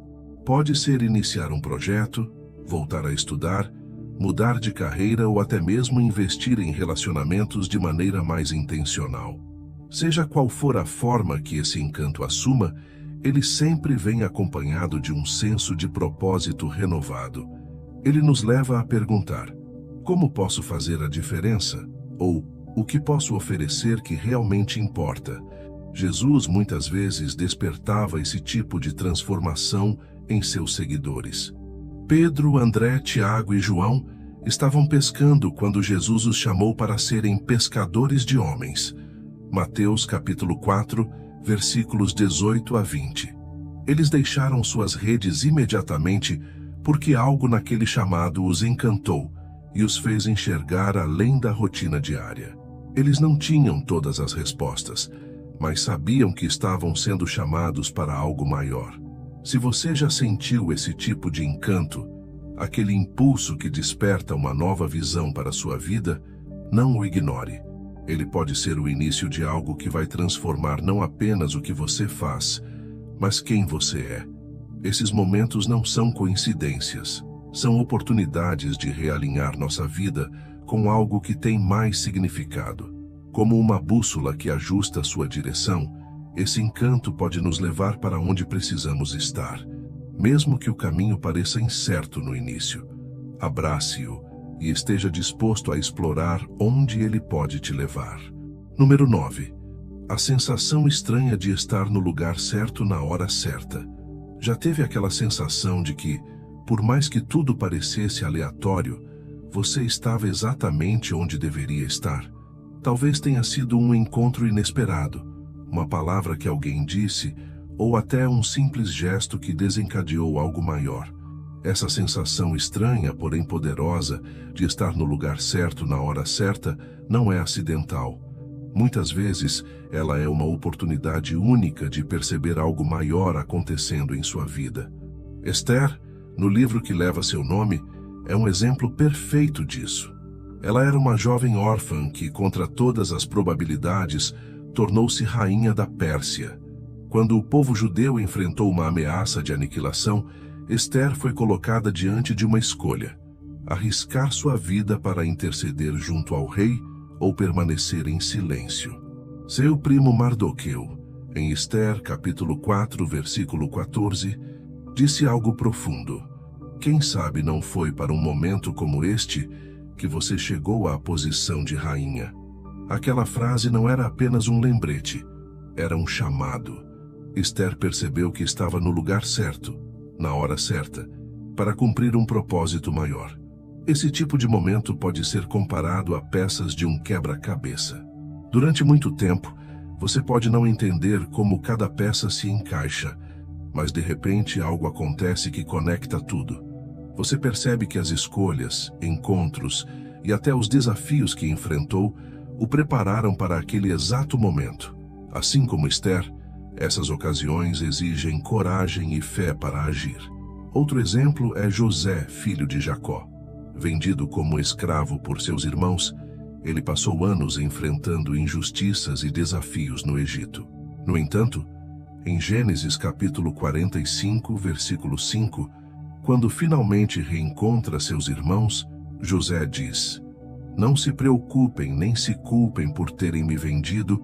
Pode ser iniciar um projeto, voltar a estudar, mudar de carreira ou até mesmo investir em relacionamentos de maneira mais intencional. Seja qual for a forma que esse encanto assuma, ele sempre vem acompanhado de um senso de propósito renovado. Ele nos leva a perguntar: como posso fazer a diferença? Ou o que posso oferecer que realmente importa? Jesus muitas vezes despertava esse tipo de transformação em seus seguidores. Pedro, André, Tiago e João estavam pescando quando Jesus os chamou para serem pescadores de homens. Mateus capítulo 4, versículos 18 a 20. Eles deixaram suas redes imediatamente porque algo naquele chamado os encantou e os fez enxergar além da rotina diária. Eles não tinham todas as respostas, mas sabiam que estavam sendo chamados para algo maior. Se você já sentiu esse tipo de encanto, aquele impulso que desperta uma nova visão para a sua vida, não o ignore. Ele pode ser o início de algo que vai transformar não apenas o que você faz, mas quem você é. Esses momentos não são coincidências, são oportunidades de realinhar nossa vida com algo que tem mais significado. Como uma bússola que ajusta sua direção, esse encanto pode nos levar para onde precisamos estar, mesmo que o caminho pareça incerto no início. Abrace-o e esteja disposto a explorar onde ele pode te levar. Número 9. A sensação estranha de estar no lugar certo na hora certa. Já teve aquela sensação de que, por mais que tudo parecesse aleatório, você estava exatamente onde deveria estar? Talvez tenha sido um encontro inesperado, uma palavra que alguém disse, ou até um simples gesto que desencadeou algo maior. Essa sensação estranha, porém poderosa, de estar no lugar certo na hora certa, não é acidental. Muitas vezes, ela é uma oportunidade única de perceber algo maior acontecendo em sua vida. Esther, no livro que leva seu nome, é um exemplo perfeito disso. Ela era uma jovem órfã que, contra todas as probabilidades, tornou-se rainha da Pérsia. Quando o povo judeu enfrentou uma ameaça de aniquilação, Esther foi colocada diante de uma escolha: arriscar sua vida para interceder junto ao rei ou permanecer em silêncio. Seu primo Mardoqueu, em Esther capítulo 4, versículo 14, disse algo profundo. Quem sabe não foi para um momento como este que você chegou à posição de rainha? Aquela frase não era apenas um lembrete, era um chamado. Esther percebeu que estava no lugar certo, na hora certa, para cumprir um propósito maior. Esse tipo de momento pode ser comparado a peças de um quebra-cabeça. Durante muito tempo, você pode não entender como cada peça se encaixa, mas de repente algo acontece que conecta tudo. Você percebe que as escolhas, encontros e até os desafios que enfrentou o prepararam para aquele exato momento. Assim como Esther, essas ocasiões exigem coragem e fé para agir. Outro exemplo é José, filho de Jacó. Vendido como escravo por seus irmãos, ele passou anos enfrentando injustiças e desafios no Egito. No entanto, em Gênesis capítulo 45, versículo 5, quando finalmente reencontra seus irmãos, José diz: Não se preocupem nem se culpem por terem me vendido,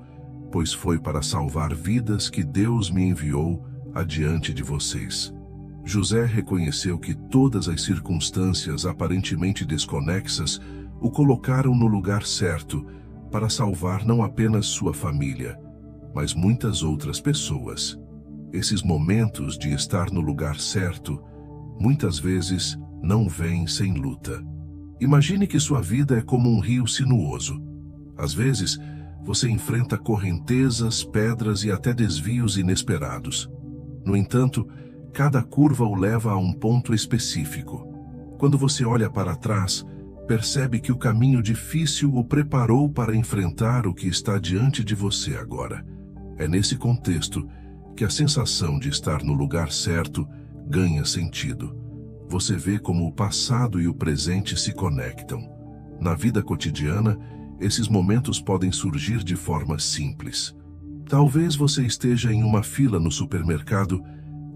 pois foi para salvar vidas que Deus me enviou adiante de vocês. José reconheceu que todas as circunstâncias aparentemente desconexas o colocaram no lugar certo para salvar não apenas sua família, mas muitas outras pessoas. Esses momentos de estar no lugar certo muitas vezes não vêm sem luta. Imagine que sua vida é como um rio sinuoso. Às vezes, você enfrenta correntezas, pedras e até desvios inesperados. No entanto, cada curva o leva a um ponto específico. Quando você olha para trás, percebe que o caminho difícil o preparou para enfrentar o que está diante de você agora. É nesse contexto que a sensação de estar no lugar certo ganha sentido. Você vê como o passado e o presente se conectam. Na vida cotidiana, esses momentos podem surgir de forma simples. Talvez você esteja em uma fila no supermercado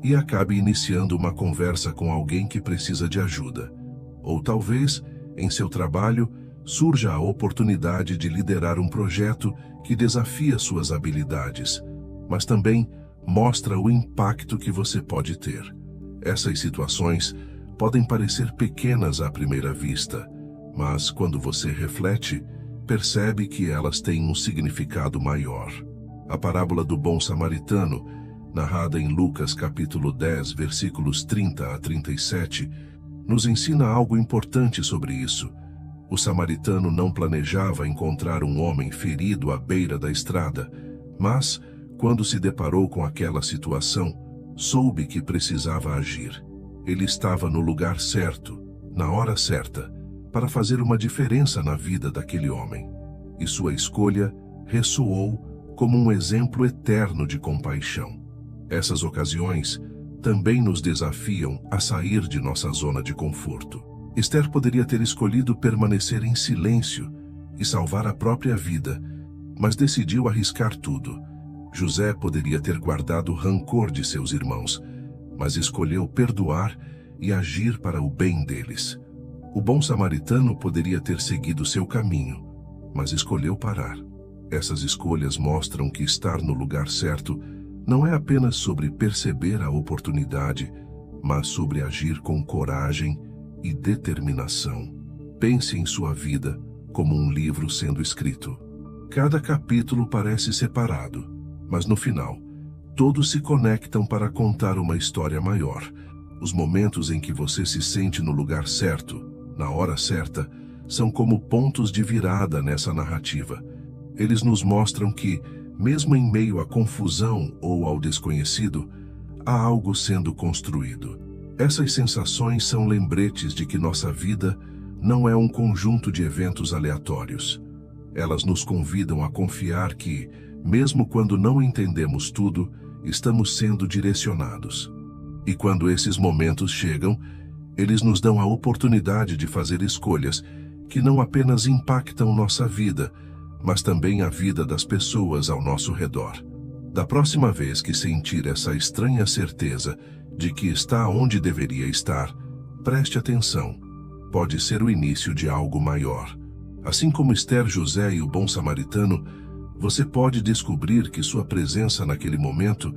e acabe iniciando uma conversa com alguém que precisa de ajuda. Ou talvez, em seu trabalho, surja a oportunidade de liderar um projeto que desafia suas habilidades, mas também mostra o impacto que você pode ter. Essas situações podem parecer pequenas à primeira vista, mas quando você reflete, percebe que elas têm um significado maior. A parábola do bom samaritano, narrada em Lucas capítulo 10, versículos 30 a 37, nos ensina algo importante sobre isso. O samaritano não planejava encontrar um homem ferido à beira da estrada, mas, quando se deparou com aquela situação, soube que precisava agir. Ele estava no lugar certo, na hora certa, para fazer uma diferença na vida daquele homem. E sua escolha ressoou como um exemplo eterno de compaixão. Essas ocasiões também nos desafiam a sair de nossa zona de conforto. Esther poderia ter escolhido permanecer em silêncio e salvar a própria vida, mas decidiu arriscar tudo. José poderia ter guardado rancor de seus irmãos, mas escolheu perdoar e agir para o bem deles. O bom samaritano poderia ter seguido seu caminho, mas escolheu parar. Essas escolhas mostram que estar no lugar certo não é apenas sobre perceber a oportunidade, mas sobre agir com coragem e determinação. Pense em sua vida como um livro sendo escrito. Cada capítulo parece separado, mas no final, todos se conectam para contar uma história maior. Os momentos em que você se sente no lugar certo, na hora certa, são como pontos de virada nessa narrativa. Eles nos mostram que, mesmo em meio à confusão ou ao desconhecido, há algo sendo construído. Essas sensações são lembretes de que nossa vida não é um conjunto de eventos aleatórios. Elas nos convidam a confiar que, mesmo quando não entendemos tudo, estamos sendo direcionados. E quando esses momentos chegam, eles nos dão a oportunidade de fazer escolhas que não apenas impactam nossa vida, mas também a vida das pessoas ao nosso redor. Da próxima vez que sentir essa estranha certeza de que está onde deveria estar, preste atenção. Pode ser o início de algo maior. Assim como Esther, José e o bom samaritano, você pode descobrir que sua presença naquele momento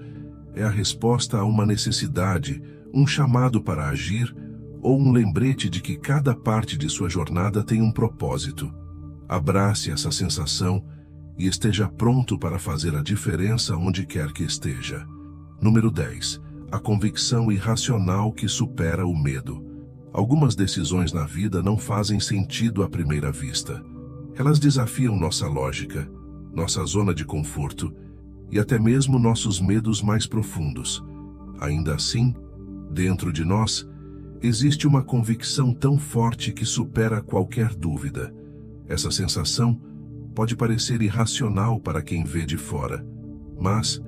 é a resposta a uma necessidade, um chamado para agir ou um lembrete de que cada parte de sua jornada tem um propósito. Abrace essa sensação e esteja pronto para fazer a diferença onde quer que esteja. Número 10. A convicção irracional que supera o medo. Algumas decisões na vida não fazem sentido à primeira vista. Elas desafiam nossa lógica, nossa zona de conforto e até mesmo nossos medos mais profundos. Ainda assim, dentro de nós, existe uma convicção tão forte que supera qualquer dúvida. Essa sensação pode parecer irracional para quem vê de fora, mas,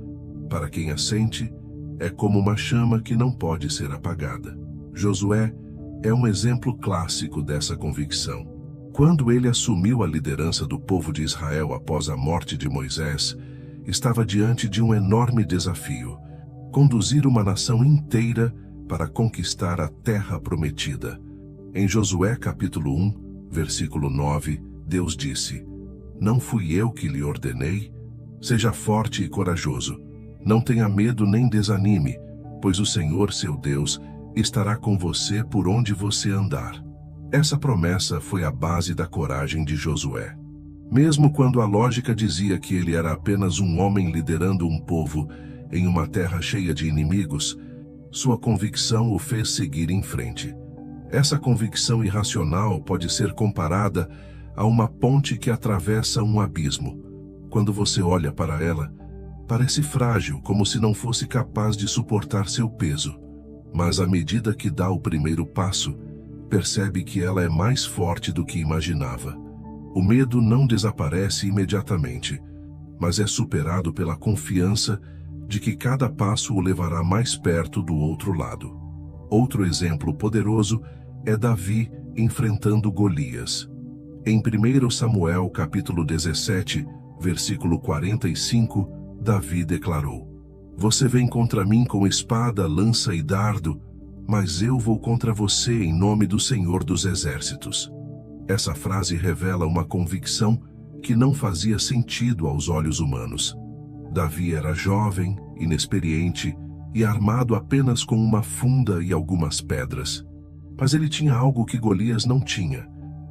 para quem a sente, é como uma chama que não pode ser apagada. Josué é um exemplo clássico dessa convicção. Quando ele assumiu a liderança do povo de Israel após a morte de Moisés, estava diante de um enorme desafio: conduzir uma nação inteira para conquistar a terra prometida. Em Josué capítulo 1, versículo 9, Deus disse: "Não fui eu que lhe ordenei? Seja forte e corajoso. Não tenha medo nem desanime, pois o Senhor, seu Deus, estará com você por onde você andar." Essa promessa foi a base da coragem de Josué. Mesmo quando a lógica dizia que ele era apenas um homem liderando um povo em uma terra cheia de inimigos, sua convicção o fez seguir em frente. Essa convicção irracional pode ser comparada a uma ponte que atravessa um abismo. Quando você olha para ela, parece frágil, como se não fosse capaz de suportar seu peso. Mas à medida que dá o primeiro passo, percebe que ela é mais forte do que imaginava. O medo não desaparece imediatamente, mas é superado pela confiança de que cada passo o levará mais perto do outro lado. Outro exemplo poderoso é Davi enfrentando Golias. Em 1 Samuel capítulo 17, versículo 45, Davi declarou: "Você vem contra mim com espada, lança e dardo, mas eu vou contra você em nome do Senhor dos Exércitos." Essa frase revela uma convicção que não fazia sentido aos olhos humanos. Davi era jovem, inexperiente e armado apenas com uma funda e algumas pedras. Mas ele tinha algo que Golias não tinha: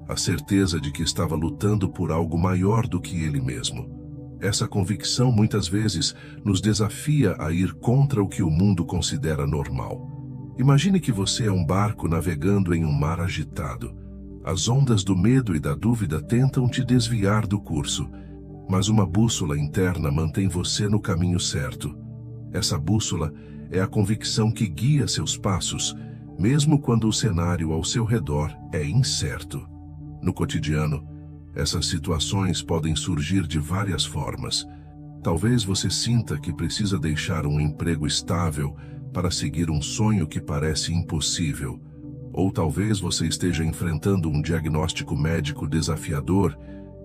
a certeza de que estava lutando por algo maior do que ele mesmo. Essa convicção muitas vezes nos desafia a ir contra o que o mundo considera normal. Imagine que você é um barco navegando em um mar agitado. As ondas do medo e da dúvida tentam te desviar do curso, mas uma bússola interna mantém você no caminho certo. Essa bússola é a convicção que guia seus passos, mesmo quando o cenário ao seu redor é incerto. No cotidiano, essas situações podem surgir de várias formas. Talvez você sinta que precisa deixar um emprego estável para seguir um sonho que parece impossível. Ou talvez você esteja enfrentando um diagnóstico médico desafiador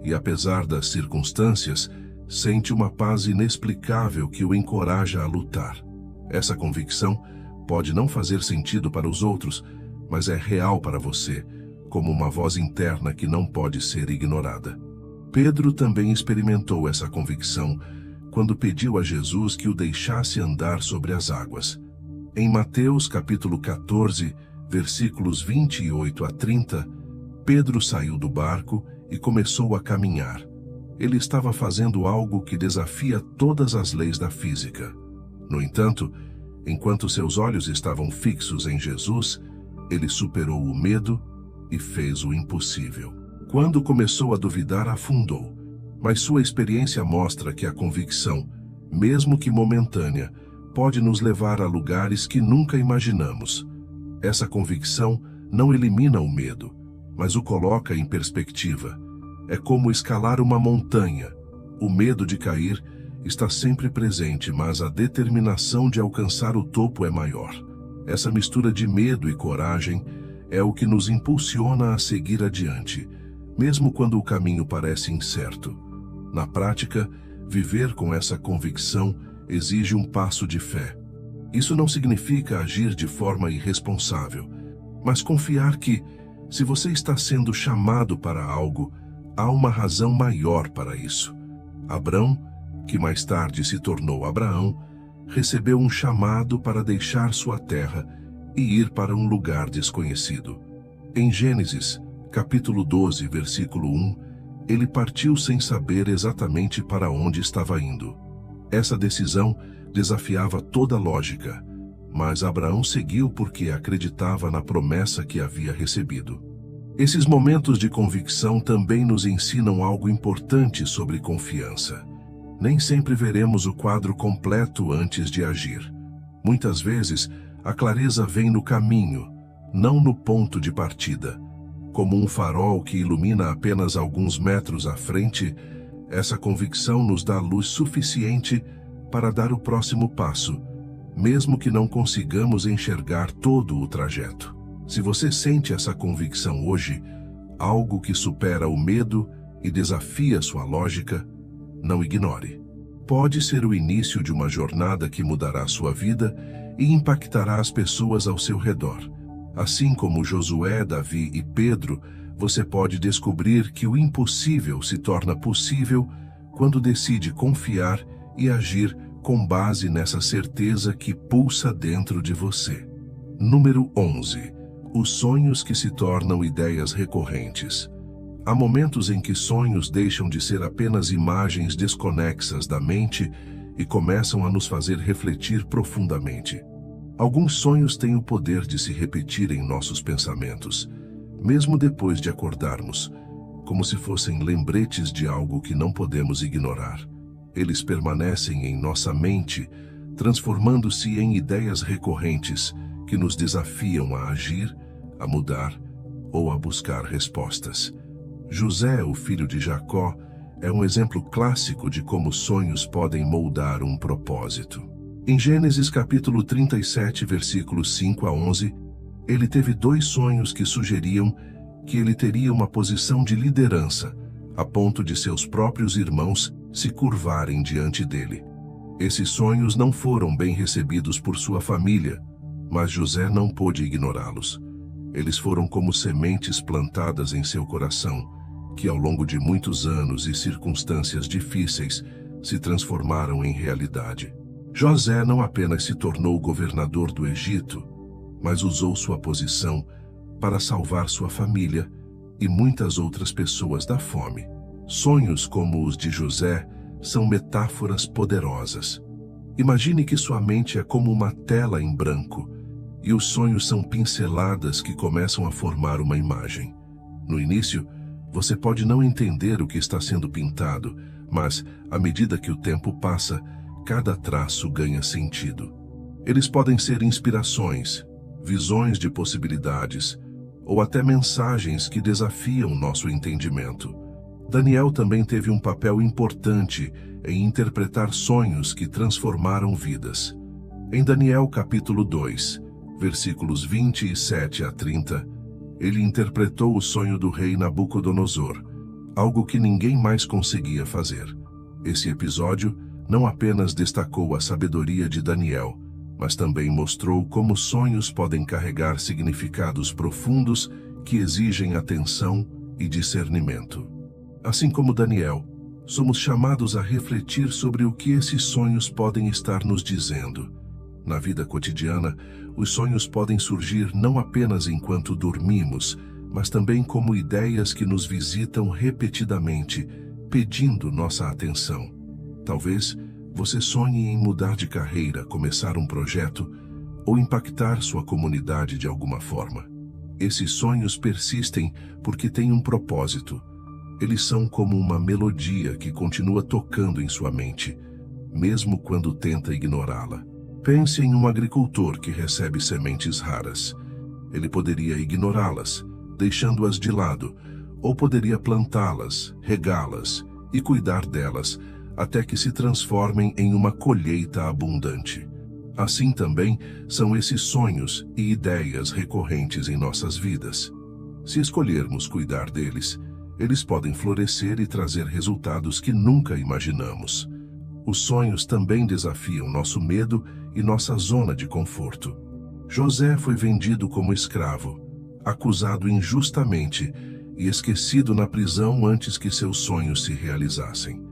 e, apesar das circunstâncias, Sente uma paz inexplicável que o encoraja a lutar. Essa convicção pode não fazer sentido para os outros, mas é real para você, como uma voz interna que não pode ser ignorada. Pedro também experimentou essa convicção quando pediu a Jesus que o deixasse andar sobre as águas. Em Mateus capítulo 14, versículos 28 a 30, Pedro saiu do barco e começou a caminhar. Ele estava fazendo algo que desafia todas as leis da física. No entanto, enquanto seus olhos estavam fixos em Jesus, ele superou o medo e fez o impossível. Quando começou a duvidar, afundou. Mas sua experiência mostra que a convicção, mesmo que momentânea, pode nos levar a lugares que nunca imaginamos. Essa convicção não elimina o medo, mas o coloca em perspectiva. É como escalar uma montanha. O medo de cair está sempre presente, mas a determinação de alcançar o topo é maior. Essa mistura de medo e coragem é o que nos impulsiona a seguir adiante, mesmo quando o caminho parece incerto. Na prática, viver com essa convicção exige um passo de fé. Isso não significa agir de forma irresponsável, mas confiar que, se você está sendo chamado para algo, há uma razão maior para isso. Abrão, que mais tarde se tornou Abraão, recebeu um chamado para deixar sua terra e ir para um lugar desconhecido. Em Gênesis, capítulo 12, versículo 1, ele partiu sem saber exatamente para onde estava indo. Essa decisão desafiava toda lógica, mas Abraão seguiu porque acreditava na promessa que havia recebido. Esses momentos de convicção também nos ensinam algo importante sobre confiança. Nem sempre veremos o quadro completo antes de agir. Muitas vezes, a clareza vem no caminho, não no ponto de partida. Como um farol que ilumina apenas alguns metros à frente, essa convicção nos dá luz suficiente para dar o próximo passo, mesmo que não consigamos enxergar todo o trajeto. Se você sente essa convicção hoje, algo que supera o medo e desafia sua lógica, não ignore. Pode ser o início de uma jornada que mudará sua vida e impactará as pessoas ao seu redor. Assim como Josué, Davi e Pedro, você pode descobrir que o impossível se torna possível quando decide confiar e agir com base nessa certeza que pulsa dentro de você. Número 11. Os sonhos que se tornam ideias recorrentes. Há momentos em que sonhos deixam de ser apenas imagens desconexas da mente e começam a nos fazer refletir profundamente. Alguns sonhos têm o poder de se repetir em nossos pensamentos, mesmo depois de acordarmos, como se fossem lembretes de algo que não podemos ignorar. Eles permanecem em nossa mente, transformando-se em ideias recorrentes que nos desafiam a agir, a mudar ou a buscar respostas. José, o filho de Jacó, é um exemplo clássico de como sonhos podem moldar um propósito. Em Gênesis capítulo 37, versículos 5 a 11, ele teve 2 sonhos que sugeriam que ele teria uma posição de liderança, a ponto de seus próprios irmãos se curvarem diante dele. Esses sonhos não foram bem recebidos por sua família, mas José não pôde ignorá-los. Eles foram como sementes plantadas em seu coração, que ao longo de muitos anos e circunstâncias difíceis se transformaram em realidade. José não apenas se tornou governador do Egito, mas usou sua posição para salvar sua família e muitas outras pessoas da fome. Sonhos como os de José são metáforas poderosas. Imagine que sua mente é como uma tela em branco, e os sonhos são pinceladas que começam a formar uma imagem. No início, você pode não entender o que está sendo pintado, mas, à medida que o tempo passa, cada traço ganha sentido. Eles podem ser inspirações, visões de possibilidades, ou até mensagens que desafiam nosso entendimento. Daniel também teve um papel importante em interpretar sonhos que transformaram vidas. Em Daniel capítulo 2, versículos 27 a 30, ele interpretou o sonho do rei Nabucodonosor, algo que ninguém mais conseguia fazer. Esse episódio não apenas destacou a sabedoria de Daniel, mas também mostrou como sonhos podem carregar significados profundos que exigem atenção e discernimento. Assim como Daniel, somos chamados a refletir sobre o que esses sonhos podem estar nos dizendo. Na vida cotidiana, os sonhos podem surgir não apenas enquanto dormimos, mas também como ideias que nos visitam repetidamente, pedindo nossa atenção. Talvez você sonhe em mudar de carreira, começar um projeto ou impactar sua comunidade de alguma forma. Esses sonhos persistem porque têm um propósito. Eles são como uma melodia que continua tocando em sua mente, mesmo quando tenta ignorá-la. Pense em um agricultor que recebe sementes raras. Ele poderia ignorá-las, deixando-as de lado, ou poderia plantá-las, regá-las e cuidar delas, até que se transformem em uma colheita abundante. Assim também são esses sonhos e ideias recorrentes em nossas vidas. Se escolhermos cuidar deles, eles podem florescer e trazer resultados que nunca imaginamos. Os sonhos também desafiam nosso medo e nossa zona de conforto. José foi vendido como escravo, acusado injustamente e esquecido na prisão antes que seus sonhos se realizassem.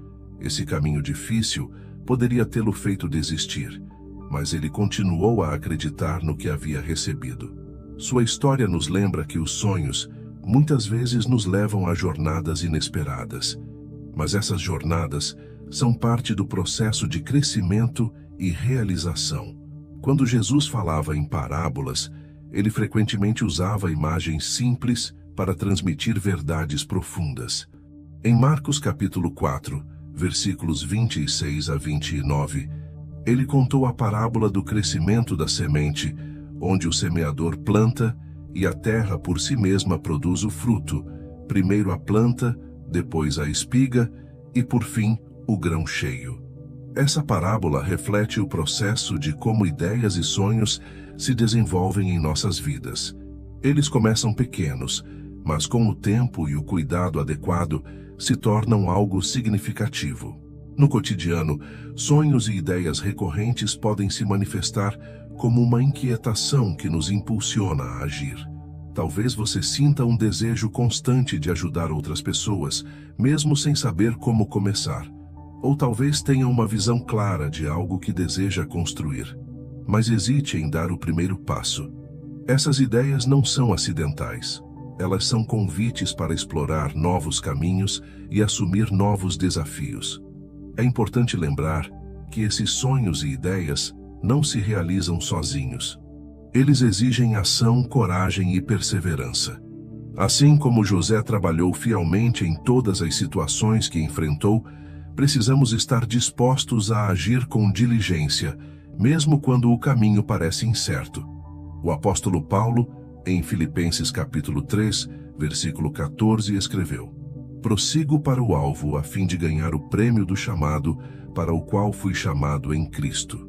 Esse caminho difícil poderia tê-lo feito desistir, mas ele continuou a acreditar no que havia recebido. Sua história nos lembra que os sonhos muitas vezes nos levam a jornadas inesperadas, mas essas jornadas são parte do processo de crescimento e realização. Quando Jesus falava em parábolas, ele frequentemente usava imagens simples para transmitir verdades profundas. Em Marcos capítulo 4, versículos 26 a 29, ele contou a parábola do crescimento da semente, onde o semeador planta e a terra por si mesma produz o fruto, primeiro a planta, depois a espiga e, por fim, o grão cheio. Essa parábola reflete o processo de como ideias e sonhos se desenvolvem em nossas vidas. Eles começam pequenos, mas com o tempo e o cuidado adequado, se tornam algo significativo. No cotidiano, sonhos e ideias recorrentes podem se manifestar como uma inquietação que nos impulsiona a agir. Talvez você sinta um desejo constante de ajudar outras pessoas, mesmo sem saber como começar. Ou talvez tenha uma visão clara de algo que deseja construir, mas hesite em dar o primeiro passo. Essas ideias não são acidentais. Elas são convites para explorar novos caminhos e assumir novos desafios. É importante lembrar que esses sonhos e ideias não se realizam sozinhos. Eles exigem ação, coragem e perseverança. Assim como José trabalhou fielmente em todas as situações que enfrentou, precisamos estar dispostos a agir com diligência, mesmo quando o caminho parece incerto. O apóstolo Paulo, em Filipenses capítulo 3, versículo 14, escreveu: "Prossigo para o alvo a fim de ganhar o prêmio do chamado para o qual fui chamado em Cristo."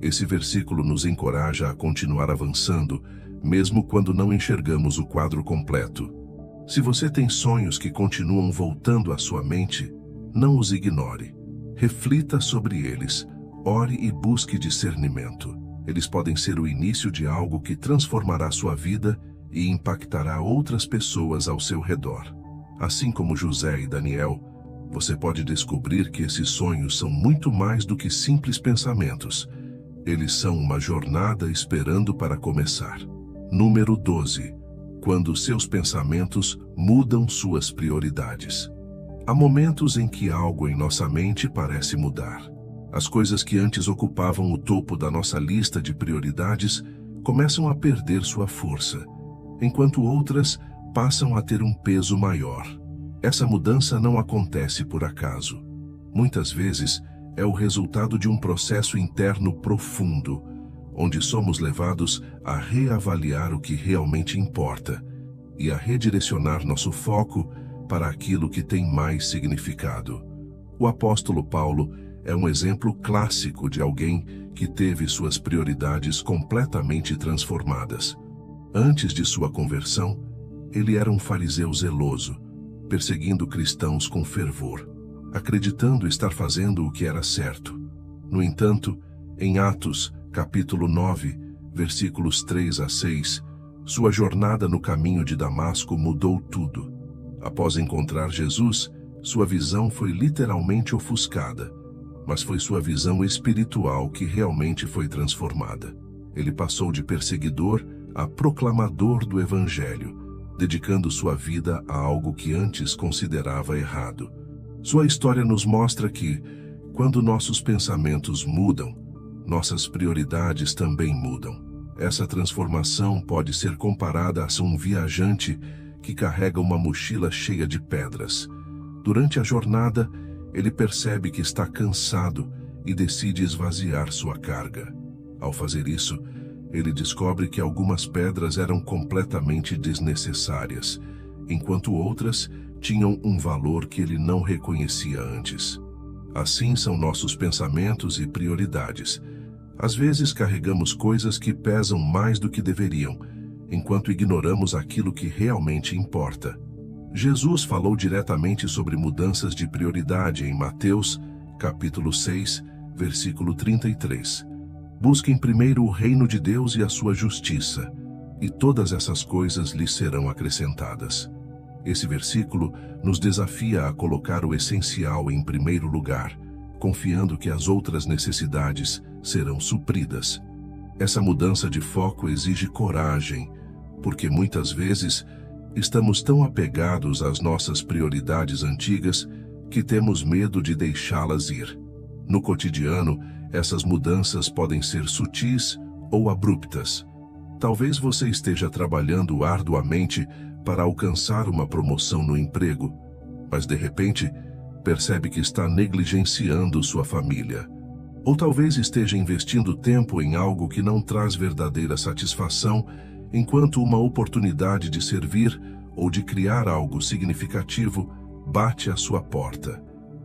Esse versículo nos encoraja a continuar avançando, mesmo quando não enxergamos o quadro completo. Se você tem sonhos que continuam voltando à sua mente, não os ignore. Reflita sobre eles, ore e busque discernimento. Eles podem ser o início de algo que transformará sua vida e impactará outras pessoas ao seu redor. Assim como José e Daniel, você pode descobrir que esses sonhos são muito mais do que simples pensamentos. Eles são uma jornada esperando para começar. Número 12. Quando seus pensamentos mudam suas prioridades. Há momentos em que algo em nossa mente parece mudar. As coisas que antes ocupavam o topo da nossa lista de prioridades começam a perder sua força, enquanto outras passam a ter um peso maior. Essa mudança não acontece por acaso. Muitas vezes é o resultado de um processo interno profundo, onde somos levados a reavaliar o que realmente importa e a redirecionar nosso foco para aquilo que tem mais significado. O apóstolo Paulo é um exemplo clássico de alguém que teve suas prioridades completamente transformadas. Antes de sua conversão, ele era um fariseu zeloso, perseguindo cristãos com fervor. acreditando estar fazendo o que era certo. No entanto, em Atos, capítulo 9, versículos 3 a 6, sua jornada no caminho de Damasco mudou tudo. Após encontrar Jesus, sua visão foi literalmente ofuscada, mas foi sua visão espiritual que realmente foi transformada. Ele passou de perseguidor a proclamador do Evangelho, dedicando sua vida a algo que antes considerava errado. Sua história nos mostra que, quando nossos pensamentos mudam, nossas prioridades também mudam. Essa transformação pode ser comparada a um viajante que carrega uma mochila cheia de pedras. Durante a jornada, ele percebe que está cansado e decide esvaziar sua carga. Ao fazer isso, ele descobre que algumas pedras eram completamente desnecessárias, enquanto outras tinham um valor que ele não reconhecia antes. Assim são nossos pensamentos e prioridades. Às vezes carregamos coisas que pesam mais do que deveriam, enquanto ignoramos aquilo que realmente importa. Jesus falou diretamente sobre mudanças de prioridade em Mateus, capítulo 6, versículo 33. Busquem primeiro o reino de Deus e a sua justiça, e todas essas coisas lhes serão acrescentadas. Esse versículo nos desafia a colocar o essencial em primeiro lugar, confiando que as outras necessidades serão supridas. Essa mudança de foco exige coragem, porque muitas vezes estamos tão apegados às nossas prioridades antigas que temos medo de deixá-las ir. No cotidiano, essas mudanças podem ser sutis ou abruptas. Talvez você esteja trabalhando arduamente para alcançar uma promoção no emprego, mas de repente percebe que está negligenciando sua família. Ou talvez esteja investindo tempo em algo que não traz verdadeira satisfação, enquanto uma oportunidade de servir ou de criar algo significativo bate à sua porta.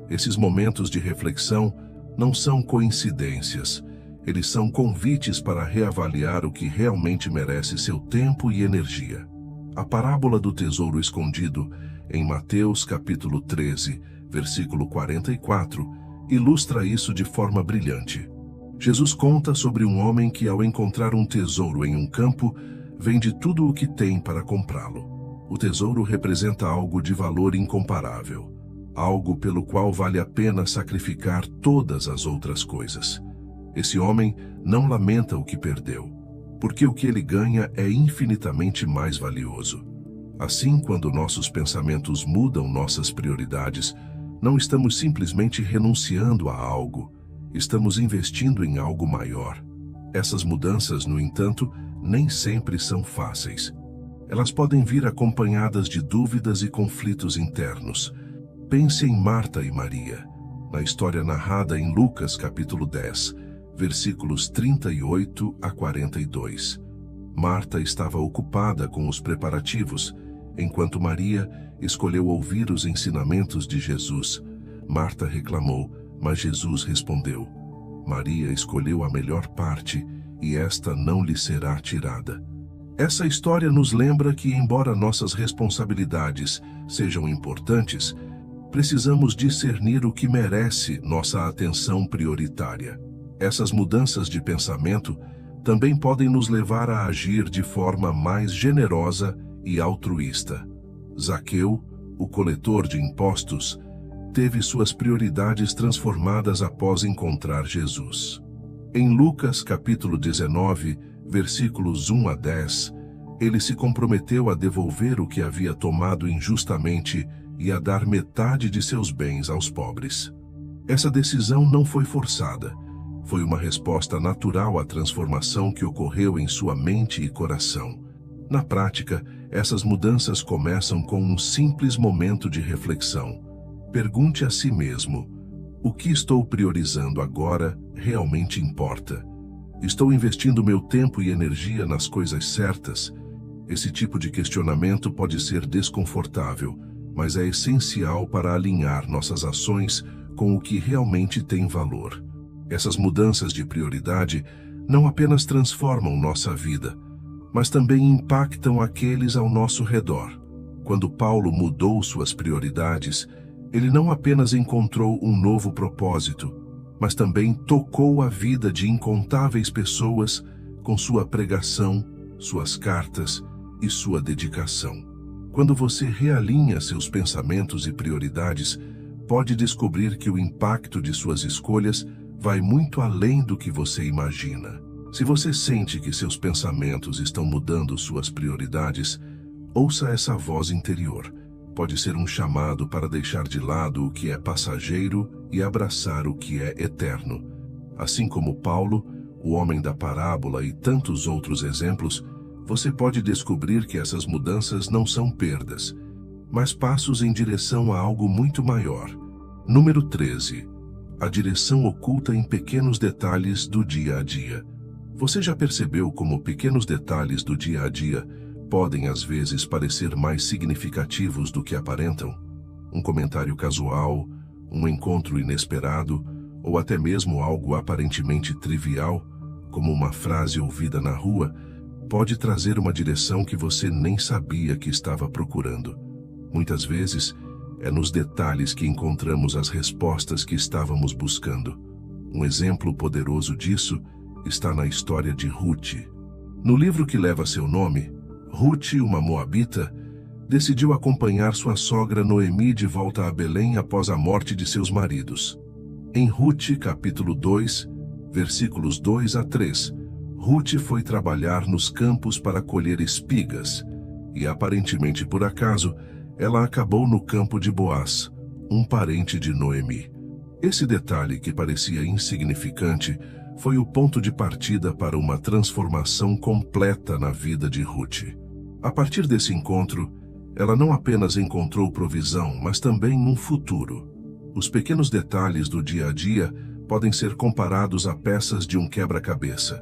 Esses momentos de reflexão não são coincidências, eles são convites para reavaliar o que realmente merece seu tempo e energia. A parábola do tesouro escondido, em Mateus capítulo 13, versículo 44, ilustra isso de forma brilhante. Jesus conta sobre um homem que, ao encontrar um tesouro em um campo, vende tudo o que tem para comprá-lo. O tesouro representa algo de valor incomparável, algo pelo qual vale a pena sacrificar todas as outras coisas. Esse homem não lamenta o que perdeu, porque o que ele ganha é infinitamente mais valioso. Assim, quando nossos pensamentos mudam nossas prioridades, não estamos simplesmente renunciando a algo, estamos investindo em algo maior. Essas mudanças, no entanto, nem sempre são fáceis. Elas podem vir acompanhadas de dúvidas e conflitos internos. Pense em Marta e Maria, na história narrada em Lucas capítulo 10, versículos 38 a 42. Marta estava ocupada com os preparativos, enquanto Maria escolheu ouvir os ensinamentos de Jesus. Marta reclamou, mas Jesus respondeu: Maria escolheu a melhor parte, e esta não lhe será tirada. Essa história nos lembra que, embora nossas responsabilidades sejam importantes, precisamos discernir o que merece nossa atenção prioritária. Essas mudanças de pensamento também podem nos levar a agir de forma mais generosa e altruísta. Zaqueu, o coletor de impostos, teve suas prioridades transformadas após encontrar Jesus. Em Lucas capítulo 19, versículos 1 a 10, ele se comprometeu a devolver o que havia tomado injustamente e a dar metade de seus bens aos pobres. Essa decisão não foi forçada, foi uma resposta natural à transformação que ocorreu em sua mente e coração. Na prática, essas mudanças começam com um simples momento de reflexão. Pergunte a si mesmo: o que estou priorizando agora realmente importa? Estou investindo meu tempo e energia nas coisas certas? Esse tipo de questionamento pode ser desconfortável, mas é essencial para alinhar nossas ações com o que realmente tem valor. Essas mudanças de prioridade não apenas transformam nossa vida, mas também impactam aqueles ao nosso redor. Quando Paulo mudou suas prioridades, Ele não apenas encontrou um novo propósito, mas também tocou a vida de incontáveis pessoas com sua pregação, suas cartas e sua dedicação. Quando você realinha seus pensamentos e prioridades, pode descobrir que o impacto de suas escolhas vai muito além do que você imagina. Se você sente que seus pensamentos estão mudando suas prioridades, ouça essa voz interior. Pode ser um chamado para deixar de lado o que é passageiro e abraçar o que é eterno. Assim como Paulo, o homem da parábola e tantos outros exemplos, você pode descobrir que essas mudanças não são perdas, mas passos em direção a algo muito maior. Número 13. A direção oculta em pequenos detalhes do dia a dia. Você já percebeu como pequenos detalhes do dia a dia podem às vezes parecer mais significativos do que aparentam? Um comentário casual, um encontro inesperado, ou até mesmo algo aparentemente trivial, como uma frase ouvida na rua, pode trazer uma direção que você nem sabia que estava procurando. Muitas vezes, é nos detalhes que encontramos as respostas que estávamos buscando. Um exemplo poderoso disso está na história de Ruth. No livro que leva seu nome, Ruth, uma moabita, decidiu acompanhar sua sogra Noemi de volta a Belém após a morte de seus maridos. Em Ruth, capítulo 2, versículos 2 a 3, Ruth foi trabalhar nos campos para colher espigas, e aparentemente por acaso, ela acabou no campo de Boaz, um parente de Noemi. Esse detalhe, que parecia insignificante, foi o ponto de partida para uma transformação completa na vida de Ruth. A partir desse encontro, ela não apenas encontrou provisão, mas também um futuro. Os pequenos detalhes do dia a dia podem ser comparados a peças de um quebra-cabeça.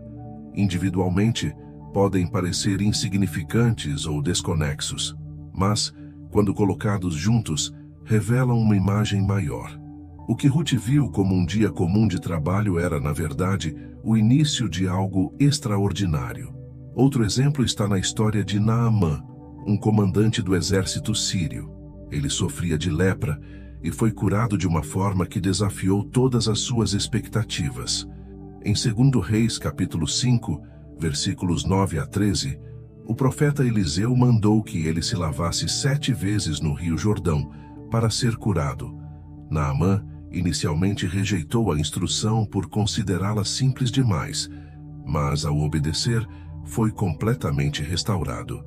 Individualmente, podem parecer insignificantes ou desconexos, mas, quando colocados juntos, revelam uma imagem maior. O que Ruth viu como um dia comum de trabalho era, na verdade, o início de algo extraordinário. Outro exemplo está na história de Naamã, um comandante do exército sírio. Ele sofria de lepra e foi curado de uma forma que desafiou todas as suas expectativas. Em 2 Reis, capítulo 5, versículos 9 a 13, o profeta Eliseu mandou que ele se lavasse 7 vezes no rio Jordão para ser curado. Naamã inicialmente rejeitou a instrução por considerá-la simples demais, mas ao obedecer, foi completamente restaurado.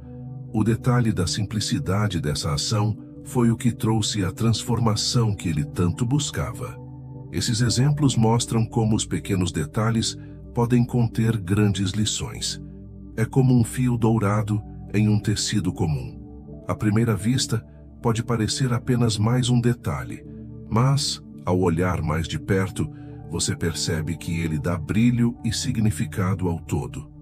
O detalhe da simplicidade dessa ação foi o que trouxe a transformação que ele tanto buscava. Esses exemplos mostram como os pequenos detalhes podem conter grandes lições. É como um fio dourado em um tecido comum. À primeira vista, pode parecer apenas mais um detalhe, mas, ao olhar mais de perto, você percebe que ele dá brilho e significado ao todo.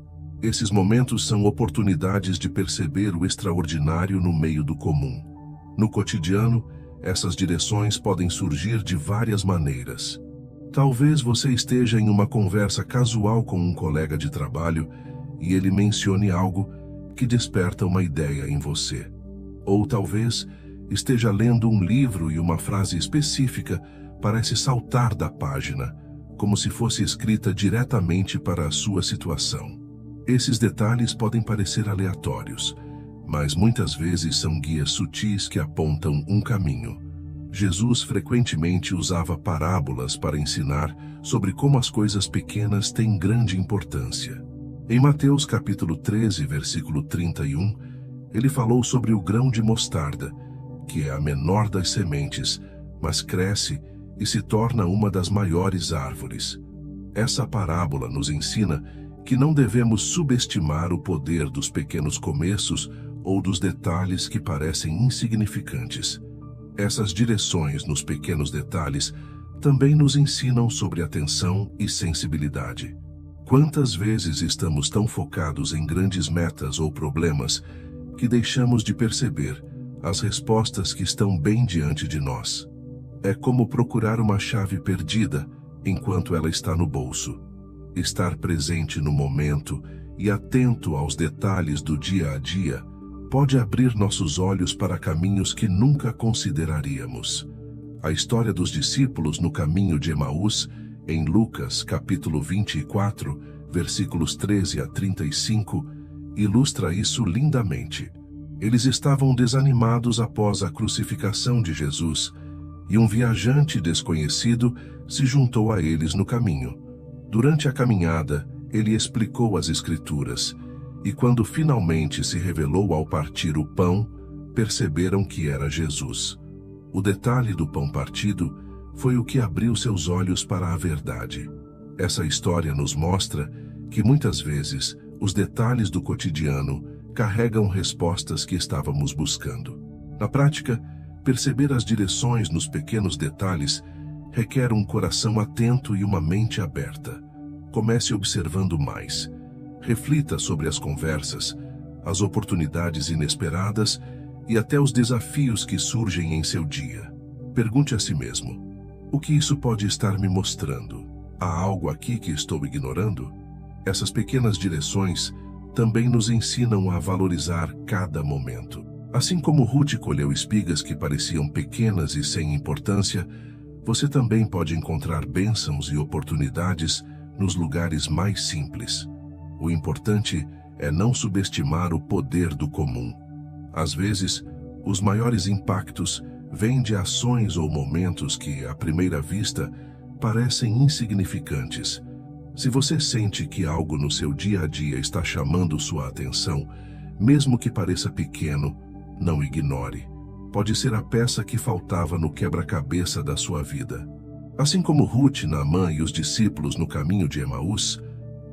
Esses momentos são oportunidades de perceber o extraordinário no meio do comum. No cotidiano, essas direções podem surgir de várias maneiras. Talvez você esteja em uma conversa casual com um colega de trabalho e ele mencione algo que desperta uma ideia em você. Ou talvez esteja lendo um livro e uma frase específica parece saltar da página, como se fosse escrita diretamente para a sua situação. Esses detalhes podem parecer aleatórios, mas muitas vezes são guias sutis que apontam um caminho. Jesus frequentemente usava parábolas para ensinar sobre como as coisas pequenas têm grande importância. Em Mateus capítulo 13, versículo 31, ele falou sobre o grão de mostarda, que é a menor das sementes, mas cresce e se torna uma das maiores árvores. Essa parábola nos ensina que não devemos subestimar o poder dos pequenos começos ou dos detalhes que parecem insignificantes. Essas direções nos pequenos detalhes também nos ensinam sobre atenção e sensibilidade. Quantas vezes estamos tão focados em grandes metas ou problemas que deixamos de perceber as respostas que estão bem diante de nós? É como procurar uma chave perdida enquanto ela está no bolso. Estar presente no momento e atento aos detalhes do dia a dia pode abrir nossos olhos para caminhos que nunca consideraríamos. A história dos discípulos no caminho de Emaús, em Lucas, capítulo 24, versículos 13 a 35, ilustra isso lindamente. Eles estavam desanimados após a crucificação de Jesus, e um viajante desconhecido se juntou a eles no caminho. Durante a caminhada, ele explicou as Escrituras, e quando finalmente se revelou ao partir o pão, perceberam que era Jesus. O detalhe do pão partido foi o que abriu seus olhos para a verdade. Essa história nos mostra que muitas vezes os detalhes do cotidiano carregam respostas que estávamos buscando. Na prática, perceber as direções nos pequenos detalhes requer um coração atento e uma mente aberta. Comece observando mais. Reflita sobre as conversas, as oportunidades inesperadas e até os desafios que surgem em seu dia. Pergunte a si mesmo: o que isso pode estar me mostrando? Há algo aqui que estou ignorando? Essas pequenas direções também nos ensinam a valorizar cada momento. Assim como Ruth colheu espigas que pareciam pequenas e sem importância, você também pode encontrar bênçãos e oportunidades nos lugares mais simples. O importante é não subestimar o poder do comum. Às vezes, os maiores impactos vêm de ações ou momentos que, à primeira vista, parecem insignificantes. Se você sente que algo no seu dia a dia está chamando sua atenção, mesmo que pareça pequeno, não ignore. Pode ser a peça que faltava no quebra-cabeça da sua vida. Assim como Ruth, Naamã e os discípulos no caminho de Emaús,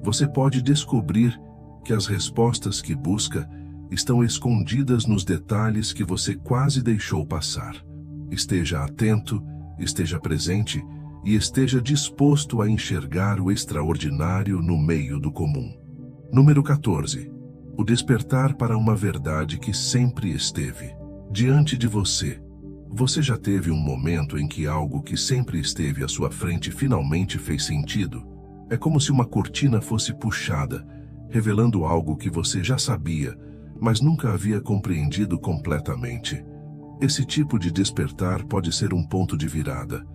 você pode descobrir que as respostas que busca estão escondidas nos detalhes que você quase deixou passar. Esteja atento, esteja presente e esteja disposto a enxergar o extraordinário no meio do comum. Número 14. O despertar para uma verdade que sempre esteve diante de você. Você já teve um momento em que algo que sempre esteve à sua frente finalmente fez sentido? É como se uma cortina fosse puxada, revelando algo que você já sabia, mas nunca havia compreendido completamente. Esse tipo de despertar pode ser um ponto de virada,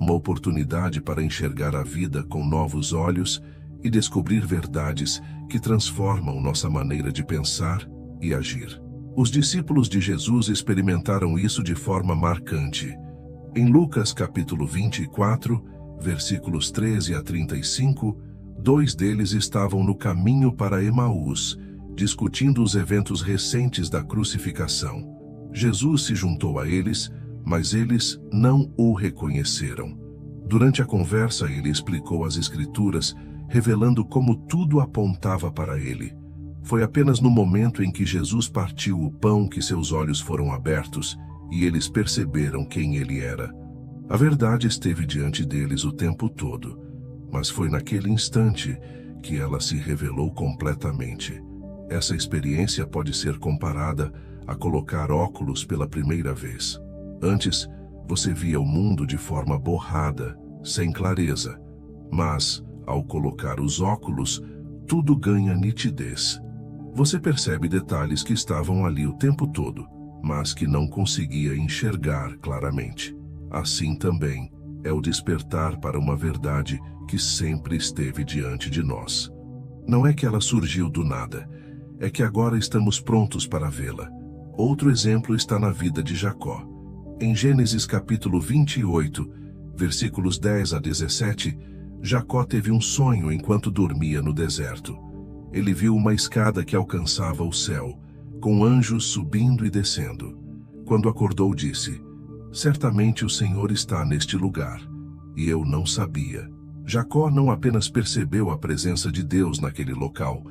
uma oportunidade para enxergar a vida com novos olhos e descobrir verdades que transformam nossa maneira de pensar e agir. Os discípulos de Jesus experimentaram isso de forma marcante. Em Lucas capítulo 24, versículos 13 a 35, 2 deles estavam no caminho para Emaús, discutindo os eventos recentes da crucificação. Jesus se juntou a eles, mas eles não o reconheceram. Durante a conversa, ele explicou as Escrituras, revelando como tudo apontava para ele. Foi apenas no momento em que Jesus partiu o pão que seus olhos foram abertos e eles perceberam quem ele era. A verdade esteve diante deles o tempo todo, mas foi naquele instante que ela se revelou completamente. Essa experiência pode ser comparada a colocar óculos pela primeira vez. Antes, você via o mundo de forma borrada, sem clareza, mas, ao colocar os óculos, tudo ganha nitidez. Você percebe detalhes que estavam ali o tempo todo, mas que não conseguia enxergar claramente. Assim também é o despertar para uma verdade que sempre esteve diante de nós. Não é que ela surgiu do nada, é que agora estamos prontos para vê-la. Outro exemplo está na vida de Jacó. Em Gênesis capítulo 28, versículos 10 a 17, Jacó teve um sonho enquanto dormia no deserto. Ele viu uma escada que alcançava o céu, com anjos subindo e descendo. Quando acordou, disse: "Certamente o Senhor está neste lugar." E eu não sabia. Jacó não apenas percebeu a presença de Deus naquele local,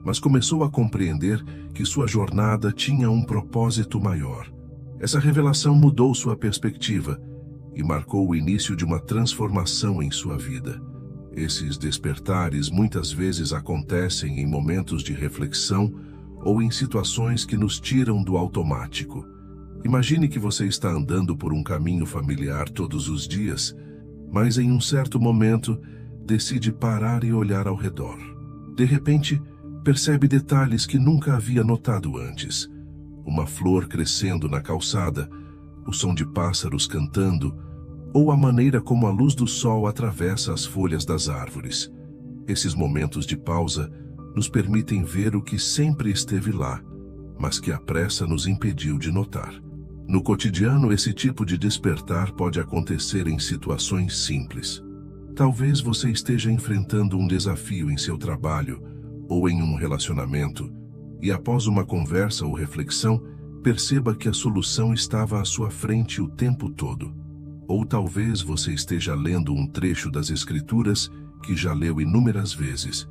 mas começou a compreender que sua jornada tinha um propósito maior. Essa revelação mudou sua perspectiva e marcou o início de uma transformação em sua vida. Esses despertares muitas vezes acontecem em momentos de reflexão ou em situações que nos tiram do automático. Imagine que você está andando por um caminho familiar todos os dias, mas em um certo momento decide parar e olhar ao redor. De repente, percebe detalhes que nunca havia notado antes. Uma flor crescendo na calçada, o som de pássaros cantando, ou a maneira como a luz do sol atravessa as folhas das árvores. Esses momentos de pausa nos permitem ver o que sempre esteve lá, mas que a pressa nos impediu de notar. No cotidiano, esse tipo de despertar pode acontecer em situações simples. Talvez você esteja enfrentando um desafio em seu trabalho ou em um relacionamento, e após uma conversa ou reflexão, perceba que a solução estava à sua frente o tempo todo. Ou talvez você esteja lendo um trecho das Escrituras que já leu inúmeras vezes,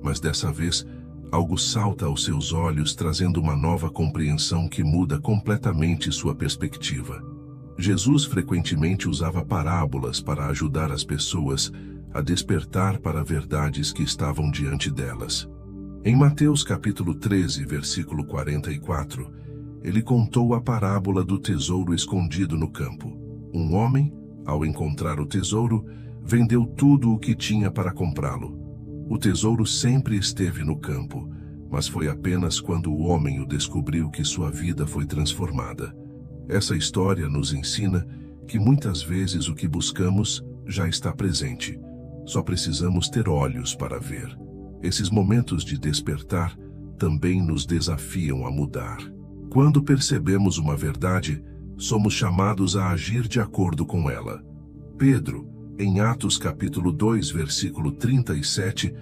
mas dessa vez algo salta aos seus olhos, trazendo uma nova compreensão que muda completamente sua perspectiva. Jesus frequentemente usava parábolas para ajudar as pessoas a despertar para verdades que estavam diante delas. Em Mateus capítulo 13, versículo 44, ele contou a parábola do tesouro escondido no campo. Um homem, ao encontrar o tesouro, vendeu tudo o que tinha para comprá-lo. O tesouro sempre esteve no campo, mas foi apenas quando o homem o descobriu que sua vida foi transformada. Essa história nos ensina que muitas vezes o que buscamos já está presente. Só precisamos ter olhos para ver. Esses momentos de despertar também nos desafiam a mudar. Quando percebemos uma verdade, somos chamados a agir de acordo com ela. Pedro, em Atos capítulo 2, versículo 37,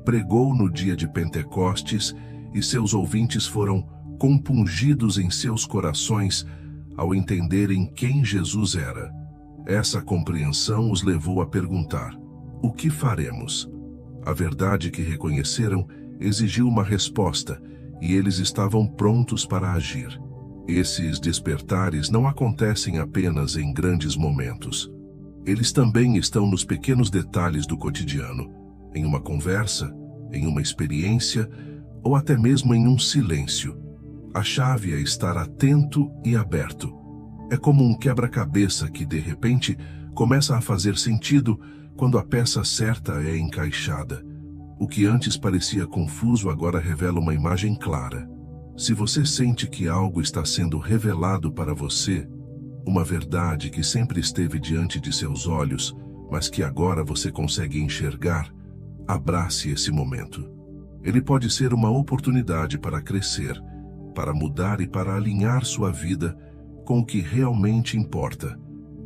pregou no dia de Pentecostes e seus ouvintes foram compungidos em seus corações ao entenderem quem Jesus era. Essa compreensão os levou a perguntar: o que faremos? A verdade que reconheceram exigiu uma resposta e eles estavam prontos para agir. Esses despertares não acontecem apenas em grandes momentos. Eles também estão nos pequenos detalhes do cotidiano, em uma conversa, em uma experiência ou até mesmo em um silêncio. A chave é estar atento e aberto. É como um quebra-cabeça que, de repente, começa a fazer sentido quando a peça certa é encaixada. O que antes parecia confuso agora revela uma imagem clara. Se você sente que algo está sendo revelado para você, uma verdade que sempre esteve diante de seus olhos, mas que agora você consegue enxergar, abrace esse momento. Ele pode ser uma oportunidade para crescer, para mudar e para alinhar sua vida com o que realmente importa.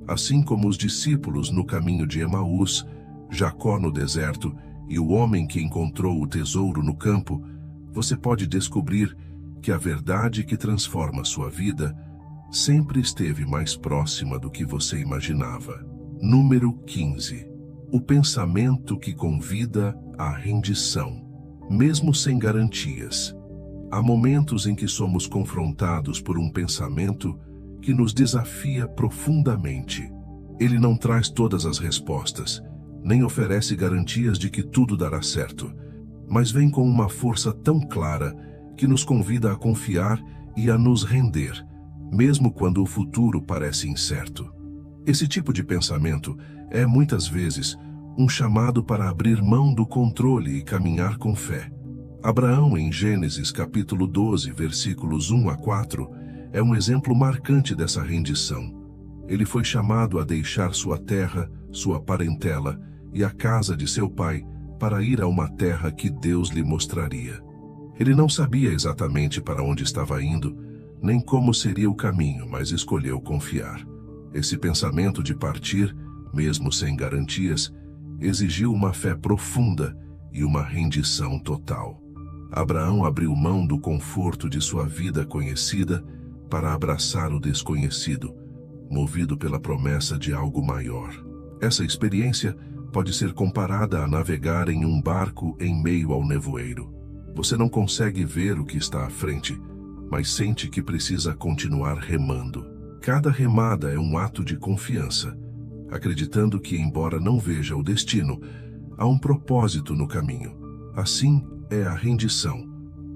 Assim como os discípulos no caminho de Emaús, Jacó no deserto e o homem que encontrou o tesouro no campo, você pode descobrir que a verdade que transforma sua vida sempre esteve mais próxima do que você imaginava. Número 15. O pensamento que convida à rendição, mesmo sem garantias. Há momentos em que somos confrontados por um pensamento que nos desafia profundamente. Ele não traz todas as respostas, nem oferece garantias de que tudo dará certo, mas vem com uma força tão clara que nos convida a confiar e a nos render, mesmo quando o futuro parece incerto. Esse tipo de pensamento é, muitas vezes, um chamado para abrir mão do controle e caminhar com fé. Abraão, em Gênesis capítulo 12, versículos 1 a 4, é um exemplo marcante dessa rendição. Ele foi chamado a deixar sua terra, sua parentela e a casa de seu pai para ir a uma terra que Deus lhe mostraria. Ele não sabia exatamente para onde estava indo, nem como seria o caminho, mas escolheu confiar. Esse pensamento de partir, mesmo sem garantias, exigiu uma fé profunda e uma rendição total. Abraão abriu mão do conforto de sua vida conhecida para abraçar o desconhecido, movido pela promessa de algo maior. Essa experiência pode ser comparada a navegar em um barco em meio ao nevoeiro. Você não consegue ver o que está à frente, mas sente que precisa continuar remando. Cada remada é um ato de confiança, acreditando que, embora não veja o destino, há um propósito no caminho. Assim é a rendição.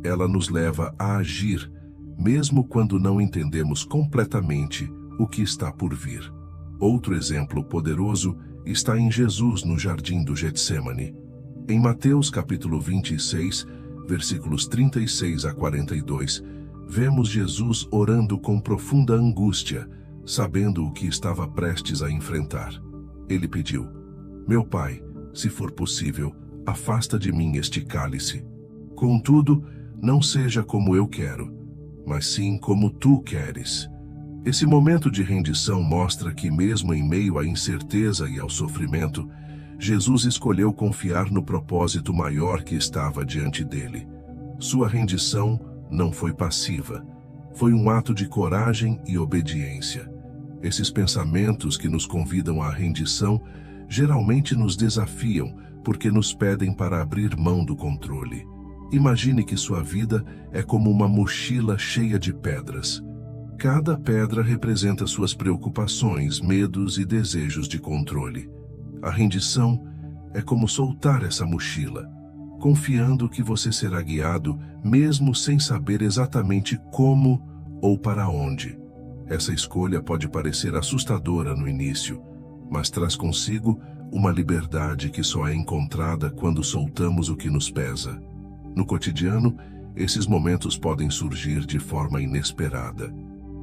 Ela nos leva a agir, mesmo quando não entendemos completamente o que está por vir. Outro exemplo poderoso está em Jesus no jardim do Getsêmani. Em Mateus capítulo 26, versículos 36 a 42, vemos Jesus orando com profunda angústia, sabendo o que estava prestes a enfrentar. Ele pediu: Meu Pai, se for possível, afasta de mim este cálice. Contudo, não seja como eu quero, mas sim como tu queres. Esse momento de rendição mostra que, mesmo em meio à incerteza e ao sofrimento, Jesus escolheu confiar no propósito maior que estava diante dele. Sua rendição não foi passiva, foi um ato de coragem e obediência. Esses pensamentos que nos convidam à rendição geralmente nos desafiam porque nos pedem para abrir mão do controle. Imagine que sua vida é como uma mochila cheia de pedras. Cada pedra representa suas preocupações, medos e desejos de controle. A rendição é como soltar essa mochila, confiando que você será guiado mesmo sem saber exatamente como ou para onde. Essa escolha pode parecer assustadora no início, mas traz consigo uma liberdade que só é encontrada quando soltamos o que nos pesa. No cotidiano, esses momentos podem surgir de forma inesperada.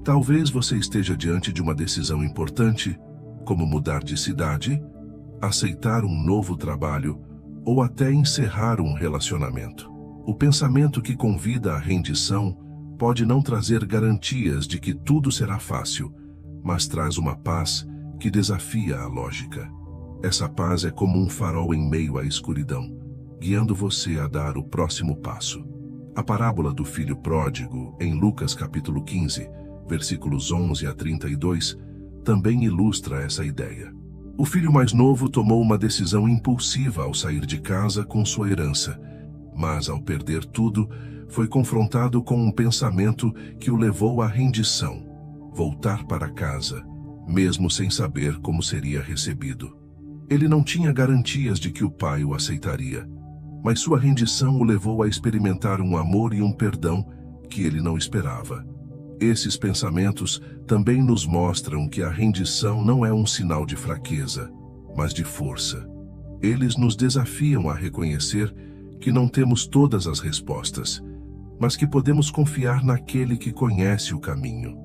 Talvez você esteja diante de uma decisão importante, como mudar de cidade, aceitar um novo trabalho ou até encerrar um relacionamento. O pensamento que convida à rendição pode não trazer garantias de que tudo será fácil, mas traz uma paz que desafia a lógica. Essa paz é como um farol em meio à escuridão, guiando você a dar o próximo passo. A parábola do filho pródigo, em Lucas capítulo 15, versículos 11 a 32, também ilustra essa ideia. O filho mais novo tomou uma decisão impulsiva ao sair de casa com sua herança, mas ao perder tudo, foi confrontado com um pensamento que o levou à rendição: voltar para casa, mesmo sem saber como seria recebido. Ele não tinha garantias de que o pai o aceitaria, mas sua rendição o levou a experimentar um amor e um perdão que ele não esperava. Esses pensamentos também nos mostram que a rendição não é um sinal de fraqueza, mas de força. Eles nos desafiam a reconhecer que não temos todas as respostas, mas que podemos confiar naquele que conhece o caminho.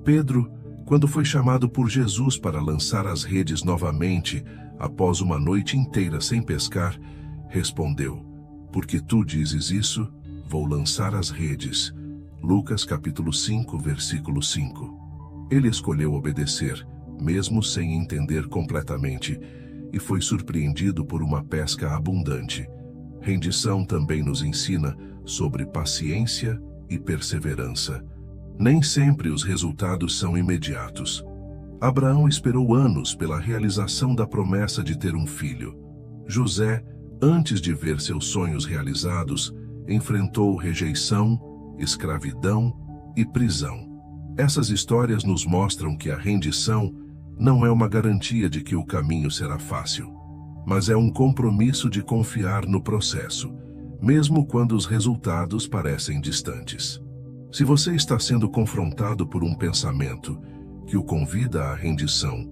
Pedro, quando foi chamado por Jesus para lançar as redes novamente, após uma noite inteira sem pescar, respondeu: Porque tu dizes isso, vou lançar as redes. Lucas capítulo 5, versículo 5. Ele escolheu obedecer, mesmo sem entender completamente, e foi surpreendido por uma pesca abundante. Rendição também nos ensina sobre paciência e perseverança. Nem sempre os resultados são imediatos. Abraão esperou anos pela realização da promessa de ter um filho. José, antes de ver seus sonhos realizados, enfrentou rejeição, escravidão e prisão. Essas histórias nos mostram que a rendição não é uma garantia de que o caminho será fácil, mas é um compromisso de confiar no processo, mesmo quando os resultados parecem distantes. Se você está sendo confrontado por um pensamento que o convida à rendição,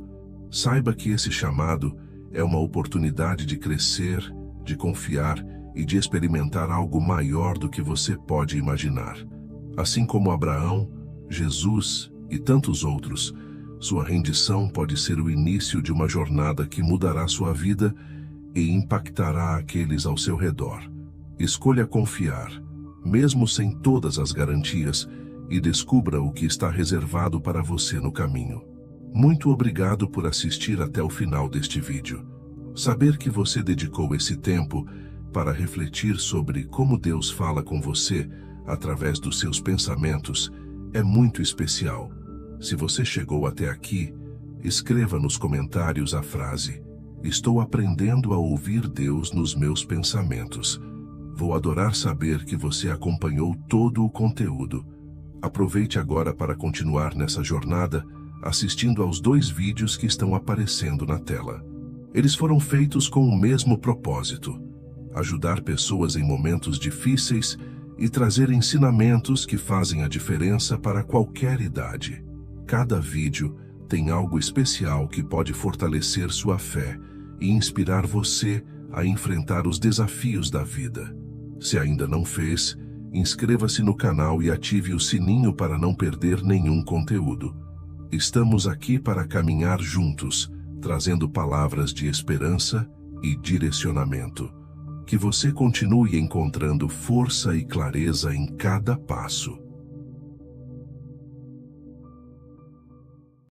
saiba que esse chamado é uma oportunidade de crescer, de confiar e de experimentar algo maior do que você pode imaginar. Assim como Abraão, Jesus e tantos outros, sua rendição pode ser o início de uma jornada que mudará sua vida e impactará aqueles ao seu redor. Escolha confiar, mesmo sem todas as garantias, e descubra o que está reservado para você no caminho. Muito obrigado por assistir até o final deste vídeo. Saber que você dedicou esse tempo para refletir sobre como Deus fala com você através dos seus pensamentos é muito especial. Se você chegou até aqui, escreva nos comentários a frase: Estou aprendendo a ouvir Deus nos meus pensamentos. Vou adorar saber que você acompanhou todo o conteúdo. Aproveite agora para continuar nessa jornada assistindo aos 2 vídeos que estão aparecendo na tela. Eles foram feitos com o mesmo propósito: ajudar pessoas em momentos difíceis e trazer ensinamentos que fazem a diferença para qualquer idade. Cada vídeo tem algo especial que pode fortalecer sua fé e inspirar você a enfrentar os desafios da vida. Se ainda não fez, inscreva-se no canal e ative o sininho para não perder nenhum conteúdo. Estamos aqui para caminhar juntos, trazendo palavras de esperança e direcionamento. Que você continue encontrando força e clareza em cada passo.